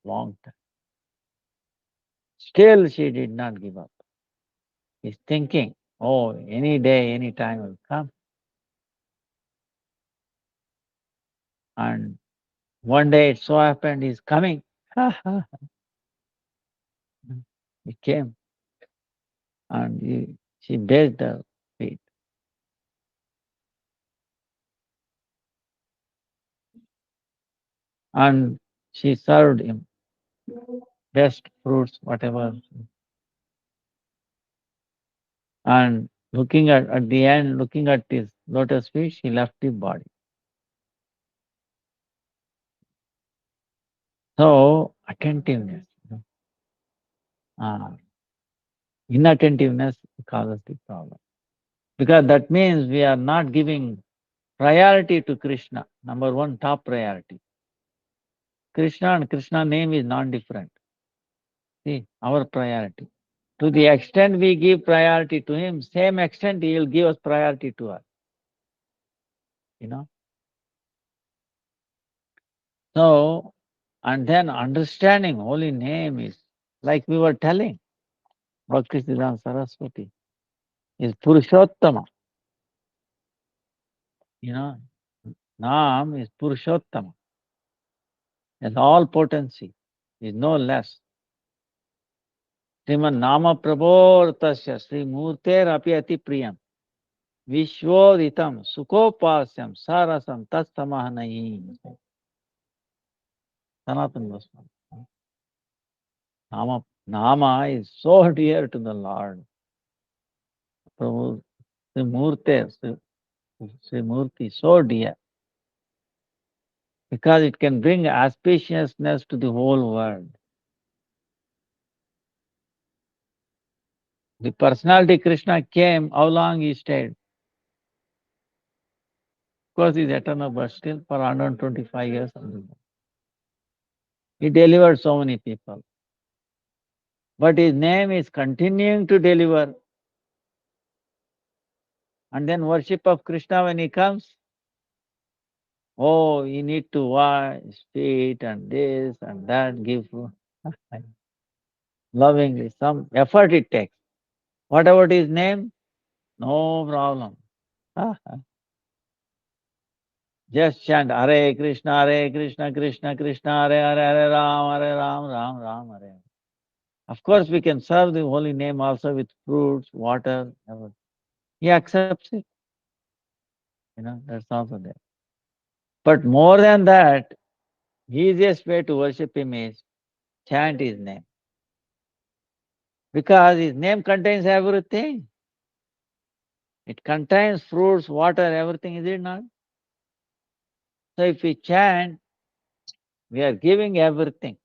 Long time. Still, she did not give up. He's thinking, oh, any day, any time will come. And one day it so happened he's coming. He came and she bathed her feet. And she served him best fruits, whatever. And at the end, looking at his lotus feet, she left the body. So, attentiveness. Uh, Inattentiveness causes the problem. Because that means we are not giving priority to Krishna. Number one, top priority. Krishna and Krishna name is non-different. See, our priority. To the extent we give priority to him, same extent he will give us priority to us. You know. So, and then understanding holy name is like we were telling, Bhaktisiddhanta Saraswati is Purushottama. Naam is Purushottama. Has all potency, is no less. Sriman Nama Prabhotasya Sri Murter Api Ati Priyam Vishwoditam Sukopasyam Sarasam Tatsamahanayi. Sanatana Goswami. Nama is so dear to the Lord. Prabhu, Sri Murte, Sri Murti, so dear. Because it can bring auspiciousness to the whole world. The personality Krishna came, how long he stayed? Of course, he's eternal, but still for 125 years. He delivered so many people. But his name is continuing to deliver. And then worship of Krishna when he comes, oh, you need to wash his feet and this and that, give lovingly. Some effort it takes. What about his name? No problem. Just chant Hare Krishna, Krishna Krishna, Hare Ram, Ram Ram, Hare. Of course, we can serve the holy name also with fruits, water, everything. He accepts it. That's also there. But more than that, easiest way to worship him is chant his name. Because his name contains everything. It contains fruits, water, everything, is it not? So if we chant, we are giving everything.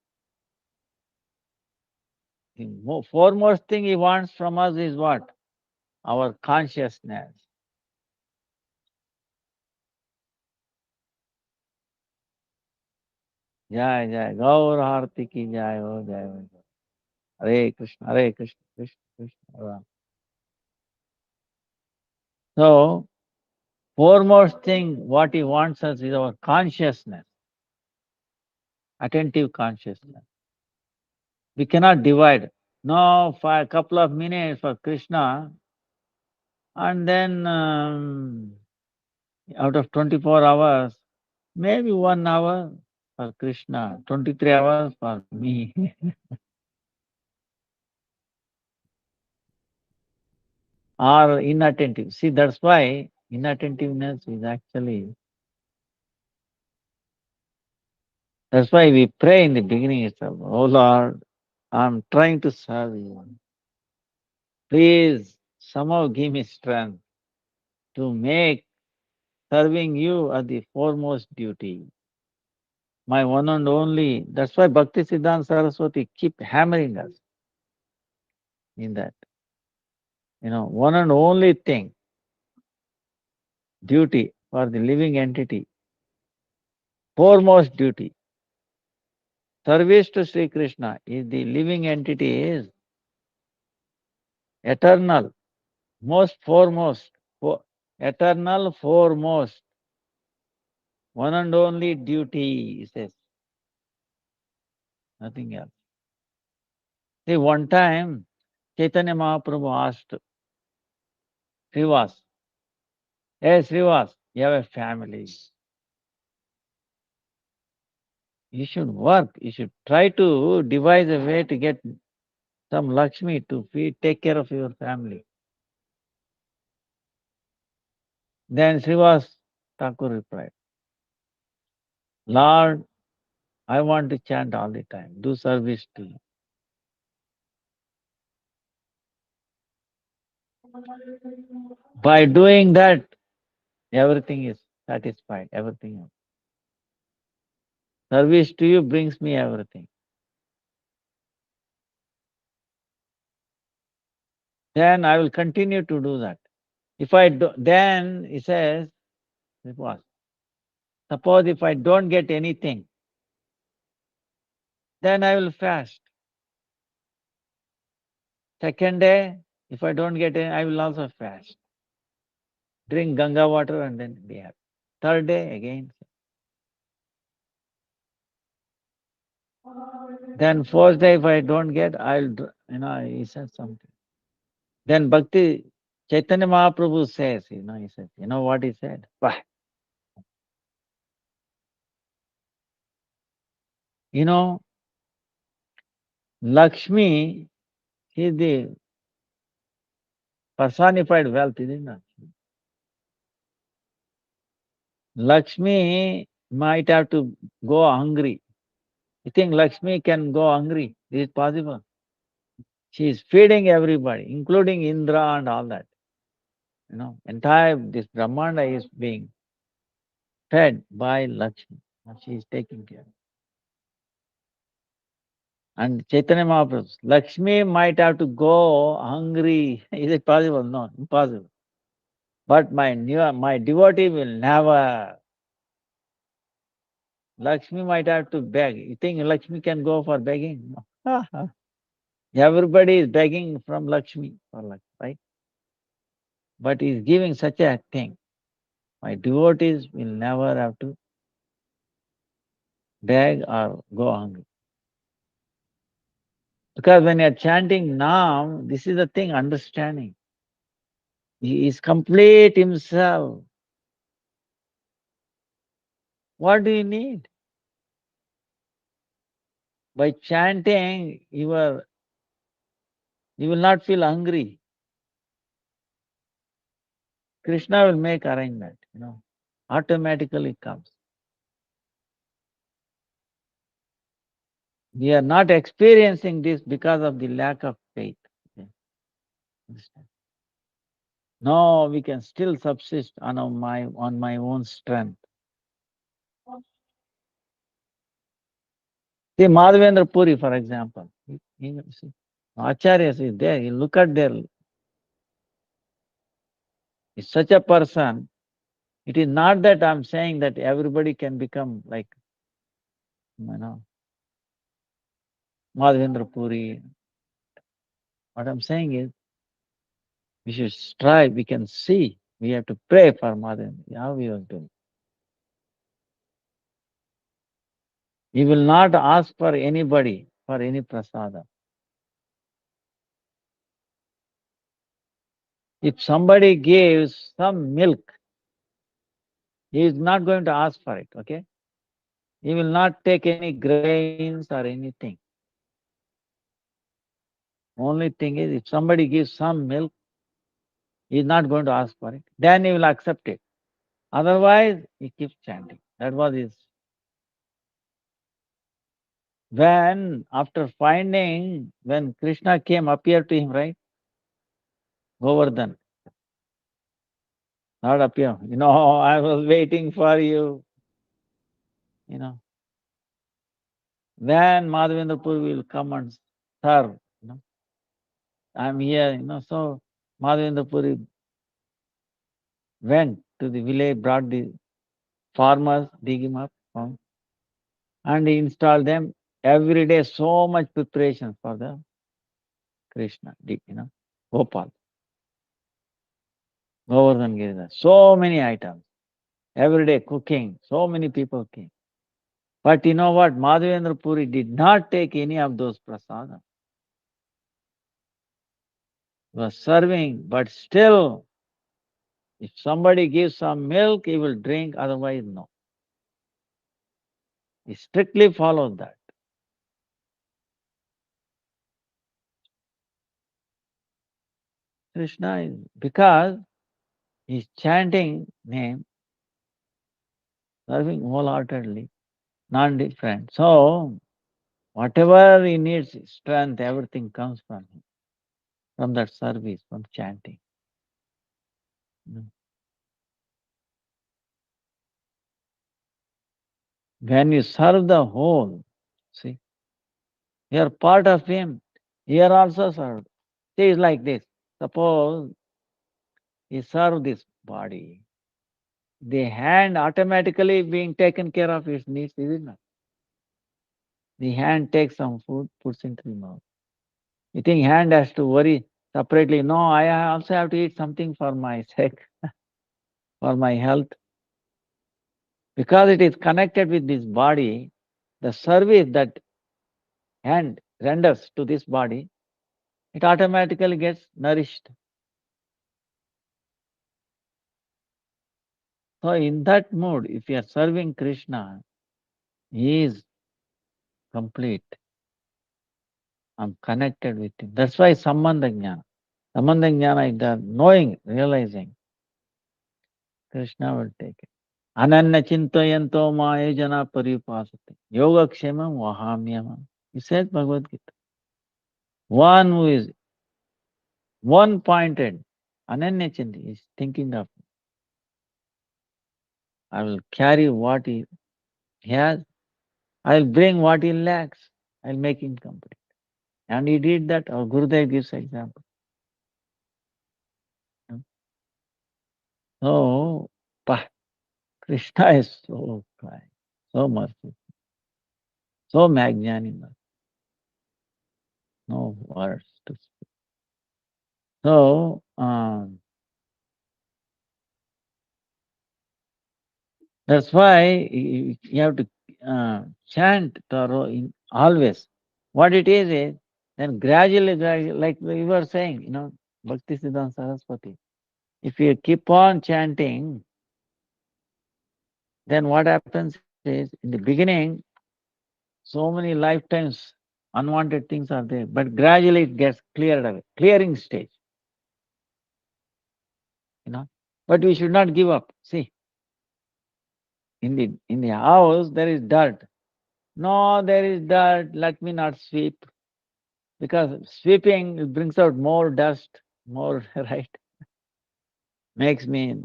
The foremost thing he wants from us is what? Our consciousness. Jai Jai Gaur Harti ki Jai Ho Jai Ho. Hare Krishna, Krishna Krishna. So Foremost thing, what he wants us is our consciousness, attentive consciousness. We cannot divide. No, for a couple of minutes for Krishna, and then out of 24 hours, maybe 1 hour for Krishna, 23 hours for me. Or inattentive. See, that's why inattentiveness is actually, that's why we pray in the beginning itself, oh Lord, I'm trying to serve you. Please somehow give me strength to make serving you as the foremost duty. My one and only. That's why Bhakti Siddhanta Saraswati keep hammering us in that. One and only thing, duty for the living entity, foremost duty. Service to Sri Krishna is the living entity is eternal, most foremost, eternal foremost, one and only duty, he says, nothing else. See, one time, Chaitanya Mahaprabhu asked Srivas, hey Srivas, you have a family. You should work. You should try to devise a way to get some Lakshmi to feed, take care of your family. Then Srivas Thakur replied, Lord, I want to chant all the time, do service to you. By doing that, everything is satisfied, everything else. Service to you brings me everything. Then I will continue to do that. If I do, then he says, suppose if I don't get anything, then I will fast. Second day, if I don't get any, I will also fast. Drink Ganga water and then be happy. Third day again. Then fourth day, if I don't get, he says something. Then Bhakti Chaitanya Mahaprabhu says, he says, you know what he said? Bah. Lakshmi is the personified wealth, isn't it? Lakshmi might have to go hungry. You think Lakshmi can go hungry? Is it possible? She is feeding everybody, including Indra and all that. Entire this Brahmanda is being fed by Lakshmi. She is taking care. And Chaitanya Mahaprabhu, Lakshmi might have to go hungry. Is it possible? No, impossible. But my devotee will never. Lakshmi might have to beg. You think Lakshmi can go for begging? No. Everybody is begging from Lakshmi for Lakshmi, right? But he is giving such a thing. My devotees will never have to beg or go hungry. Because when you are chanting Nam, this is the thing, understanding. He is complete himself. What do you need? By chanting, you will not feel hungry. Krishna will make arrangement, automatically comes. We are not experiencing this because of the lack of faith. Okay? Understand? No, we can still subsist on my own strength. See Madhavendra Puri, for example. Acharyas is there. You look at their, is such a person. It is not that I'm saying that everybody can become like, Madhavendra Puri. What I'm saying is, we should strive. We can see We have to pray for Madhavendra. How we will do? He will not ask for anybody for any prasada. If somebody gives some milk, he is not going to ask for it, okay? He will not take any grains or anything. Only thing is, if somebody gives some milk, he is not going to ask for it. Then he will accept it. Otherwise, he keeps chanting. That was his. When, after finding, when Krishna came, appeared to him, right? Govardhan. Not appear. I was waiting for you. When Madhavendra Puri will come and serve. I'm here. So Madhavendra Puri went to the village, brought the farmers, dig him up, and he installed them every day. So much preparation for the Krishna, Gopal, Govardhan Giridhar. So many items. Every day cooking. So many people came. But you know what? Madhavendra Puri did not take any of those prasadam. He was serving, but still, if somebody gives some milk, he will drink, otherwise no. He strictly followed that. Krishna is, because he's chanting name, serving wholeheartedly, non-different. So, whatever he needs, strength, everything comes from him, from that service, from chanting. When you serve the whole, see, you are part of him. Here also served. See, it's like this. Suppose he served this body, the hand automatically being taken care of its needs, is it not? The hand takes some food, puts into the mouth. You think hand has to worry separately? No, I also have to eat something for my sake, for my health. Because it is connected with this body, the service that hand renders to this body, it automatically gets nourished. So in that mood, if you are serving Krishna, he is complete. I'm connected with him. That's why Sambandha Jnana. Sambandha Jnana is the knowing, realizing. Krishna will take it. Ananya chintayanto mayajana paripasate. Yoga kshemam vahamyamam. He says Bhagavad Gita. One who is one pointed, Ananya chinta, is thinking of, I will carry what he has, I will bring what he lacks, I will make him complete. And he did that. Our Gurudev gives example. So, Krishna is so kind, so merciful, so magnanimous. No words to speak. So, that's why you have to chant Taro in always. What it is, then gradually, like we were saying, Bhakti Siddhanta Saraswati. If you keep on chanting, then what happens is, in the beginning, so many lifetimes unwanted things are there, but gradually it gets cleared away, clearing stage. But we should not give up. See, in the house there is dirt. No, there is dirt, let me not sweep. Because sweeping brings out more dust, more, right? Makes me,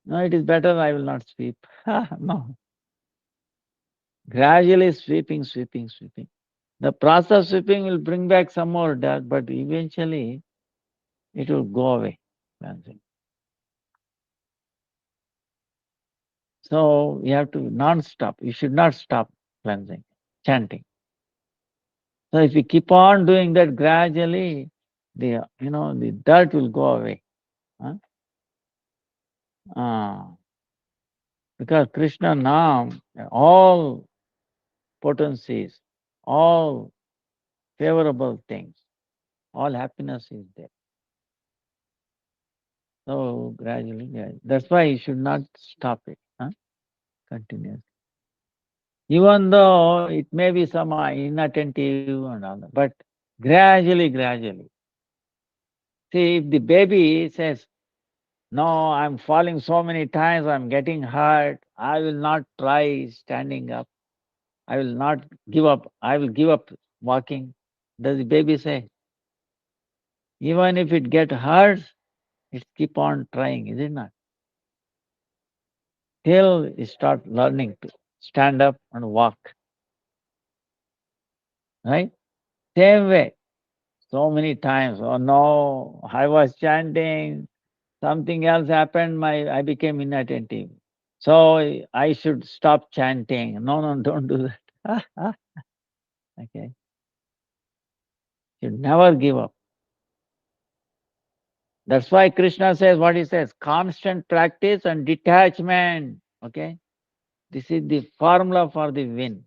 no, it is better I will not sweep. No. Gradually sweeping. The process of sweeping will bring back some more dirt, but eventually it will go away. So you have to non-stop. You should not stop cleansing, chanting. So if you keep on doing that, gradually the dirt will go away. Huh? Ah, because Krishna Nam, all potencies, all favorable things, all happiness is there. So gradually, yeah. That's why you should not stop it. Huh? Continuously. Even though it may be some inattentive and all that, but gradually. See, if the baby says, no, I'm falling so many times, I'm getting hurt, I will not try standing up, I will not give up, I will give up walking. Does the baby say? Even if it get hurt, it keep on trying, is it not? Till it start learning to stand up and walk, right? Same way, so many times. Oh no, I was chanting, something else happened, I became inattentive. So I should stop chanting. No, don't do that. Okay. Should never give up. That's why Krishna says what he says, constant practice and detachment. Okay. This is the formula for the win.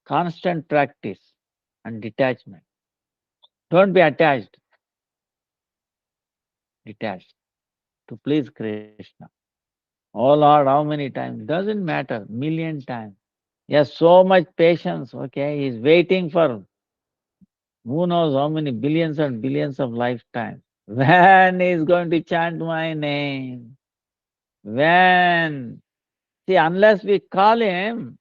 Constant practice and detachment. Don't be attached, detached to please Krishna. Oh Lord, how many times? Doesn't matter, million times. He has so much patience, okay? He's waiting for who knows how many billions and billions of lifetimes. When he's going to chant my name? When? See, unless we call him,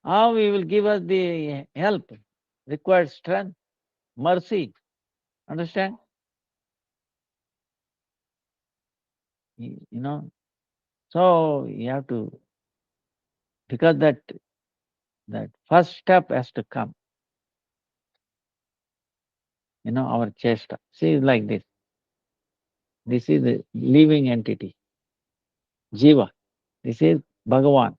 how he will give us the help, required strength, mercy. Understand? You know. So you have to, because that first step has to come. Our chesta. See, it's like this. This is the living entity, Jiva. This is Bhagavan.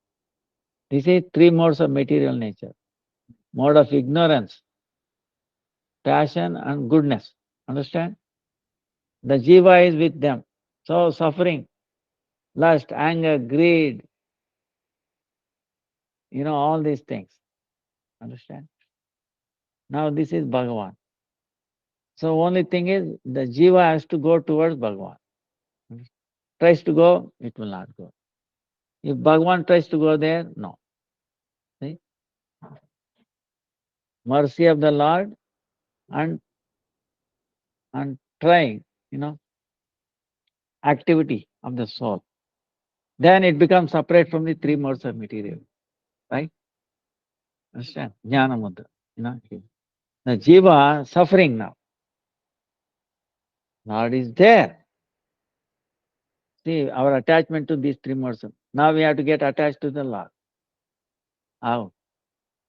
This is three modes of material nature. Mode of ignorance, passion and goodness. Understand? The Jiva is with them. So suffering, lust, anger, greed, all these things. Understand? Now this is Bhagavan. So only thing is the Jiva has to go towards Bhagavan. Tries to go, it will not go. If Bhagavan tries to go there, no. See? Mercy of the Lord and trying, activity of the soul. Then it becomes separate from the three modes of material. Right? Understand? Jnana mudra. The jiva suffering now. Lord is there. See, our attachment to these three modes. Now we have to get attached to the Lord. How?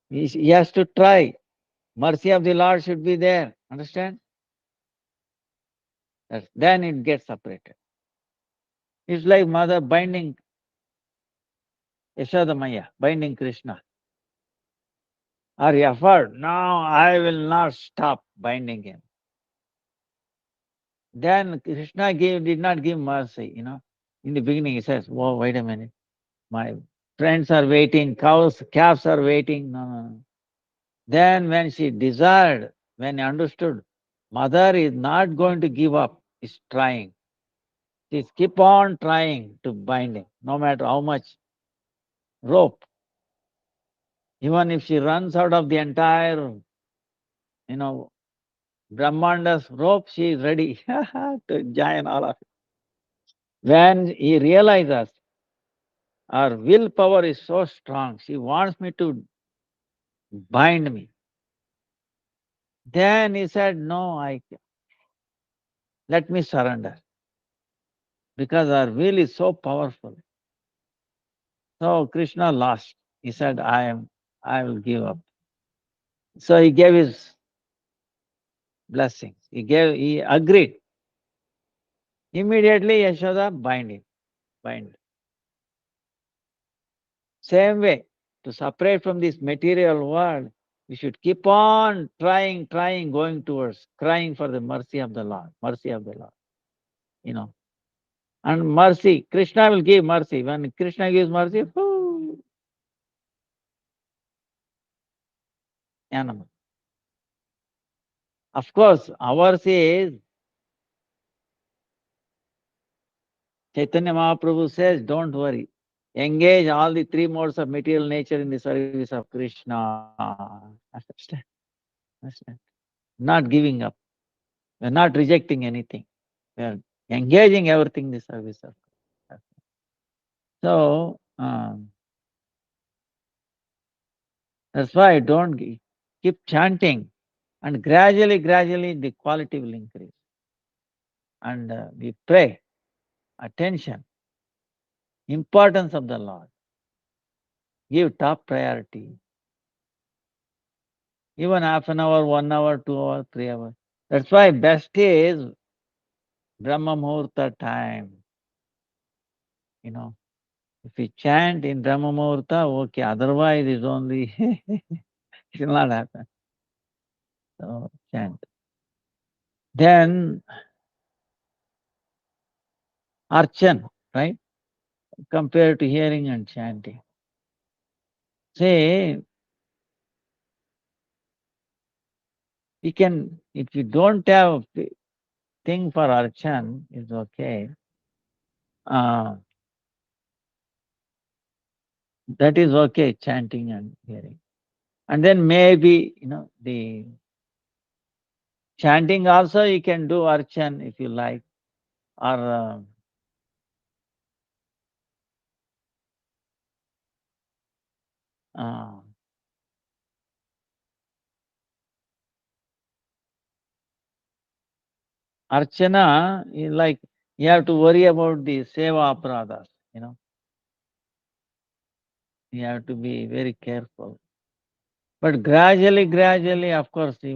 He has to try. Mercy of the Lord should be there. Understand? Then it gets separated. It's like mother binding Yashoda Maya, binding Krishna. Or effort. No, I will not stop binding him. Then Krishna did not give mercy, In the beginning he says, oh, wait a minute. My friends are waiting, calves are waiting. No. Then when she desired, when he understood, mother is not going to give up, is trying. She's keep on trying to bind him, no matter how much rope. Even if she runs out of the entire, Brahmanda's rope, she is ready to join all of it. When he realizes her willpower is so strong, she wants me to bind me. Then he said, no, let me surrender. Because our will is so powerful. So Krishna lost. He said, I will give up. So he gave his blessings. He agreed. Immediately Yashoda bind. Same way, to separate from this material world, we should keep on trying, going towards, crying for the mercy of the Lord, mercy of the Lord. You know, And mercy, Krishna will give mercy. When Krishna gives mercy, whoo, animal. Of course, ours is Chaitanya Mahaprabhu says, don't worry. Engage all the three modes of material nature in the service of Krishna. Understand? Understand? Not giving up. We're not rejecting anything. We're engaging everything in the service of Krishna. So, that's why don't keep chanting. And gradually, the quality will increase. And we pray, attention, importance of the Lord. Give top priority. Even half an hour, 1 hour, 2 hours, 3 hours. That's why best is Brahma Muhurta time. You know, if we chant in Brahma Muhurta, okay. Otherwise, it's only, it will not happen. So, chant. Then, Archan, right? Compared to hearing and chanting. Say, you can, if you don't have thing for Archan, it's okay. That is okay, chanting and hearing. And then maybe, the chanting also you can do Archan if you like. Or uh, Archana is like you have to worry about the seva apradhas, you have to be very careful. But gradually, of course, uh,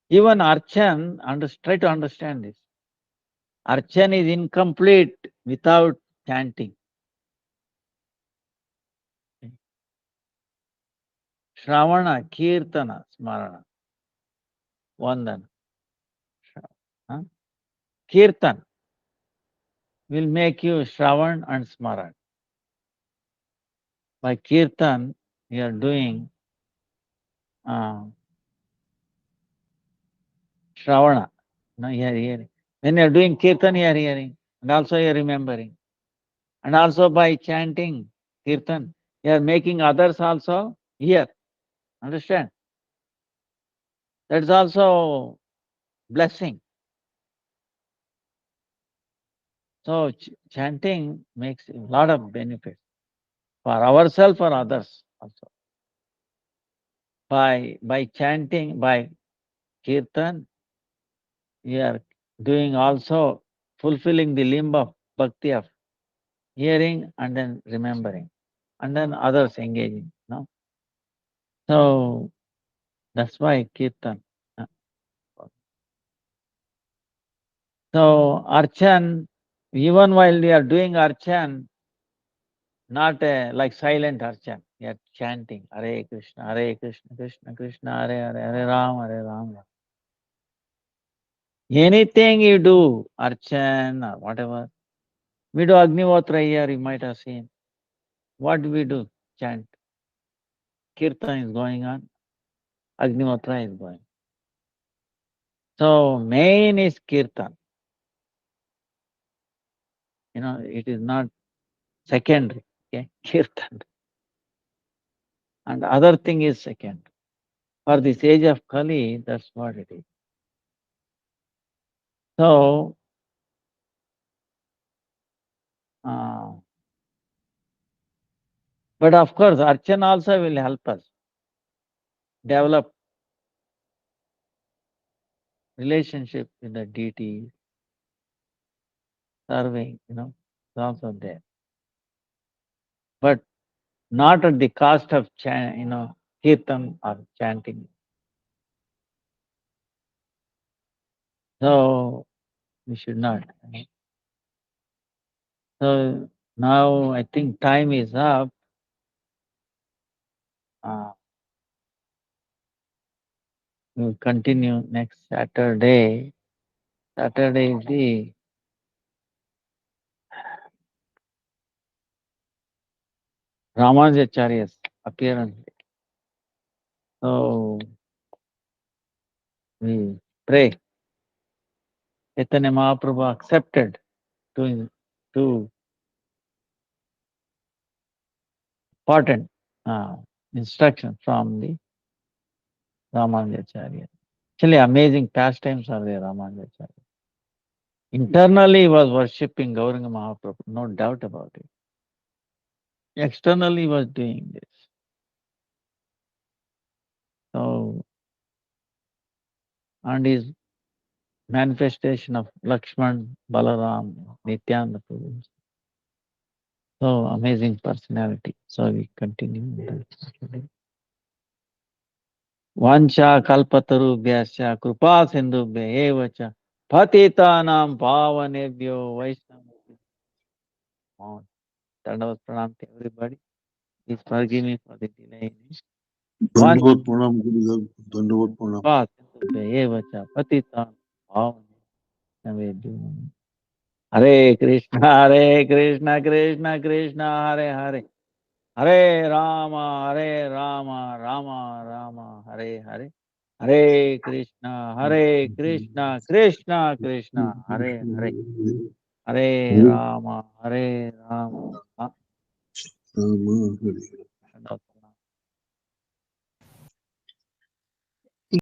even Archan, try to understand this. Archan is incomplete without chanting. Shravana, Kirtana, Smarana, Vandana. Huh? Kirtan will make you Shravan and Smaran. By Kirtan, you are doing uh, Shravana. No, you are hearing. When you are doing Kirtan, you are hearing. And also you are remembering. And also by chanting Kirtan, you are making others also hear. Understand? That is also blessing. So chanting makes a lot of benefits for ourselves, for others also. By chanting, by Kirtan, you are doing also fulfilling the limb of bhakti of hearing and then remembering, and then others engaging. No? So that's why Kirtan. uh, So Archan, even while you are doing Archan, not like silent Archan, you are chanting Hare Krishna, Krishna Krishna, Hare Ram, Hare Ram. Anything you do, Archan or whatever, we do Agnihotra here, you might have seen. What do we do? Chant. Kirtan is going on, Agnihotra is going. So main is Kirtan. It is not secondary. Okay? Kirtan. And other thing is second. For this age of Kali, that's what it is. So, uh, but of course, Archan also will help us develop relationship with the deity, serving, it's also there. But not at the cost of kirtan or chanting. So we should not. So now I think time is up. Uh, we'll continue next Saturday. Saturday is the Ramanujacharya's appearance. So we pray Chaitanya Mahaprabhu accepted to important instruction from the Ramanujacharya. Actually, amazing pastimes are there, Ramanujacharya. Internally, he was worshipping Gauranga Mahaprabhu, no doubt about it. Externally, he was doing this. So, and his manifestation of Lakshman, Balaram, Nityananda Prabhu. So, amazing personality. So, we continue with that. Vancha kalpatarubhyasya kripa sindhubhya evacha patitanam pavanebhyo vaishnava. Dandavat pranam to everybody. Please forgive me for the delay. Dandavat pranam, Gurudev. Dandavat pranam. Kripa sindhubhya evacha patitanam pavanebhyo. Hare Krishna, Krishna Krishna, Hare Hare. Hare Rama, Rama Rama, Hare Hare. Hare Krishna, Krishna Krishna, Hare Hare. Hare Rama, Rama. Rama, Hare.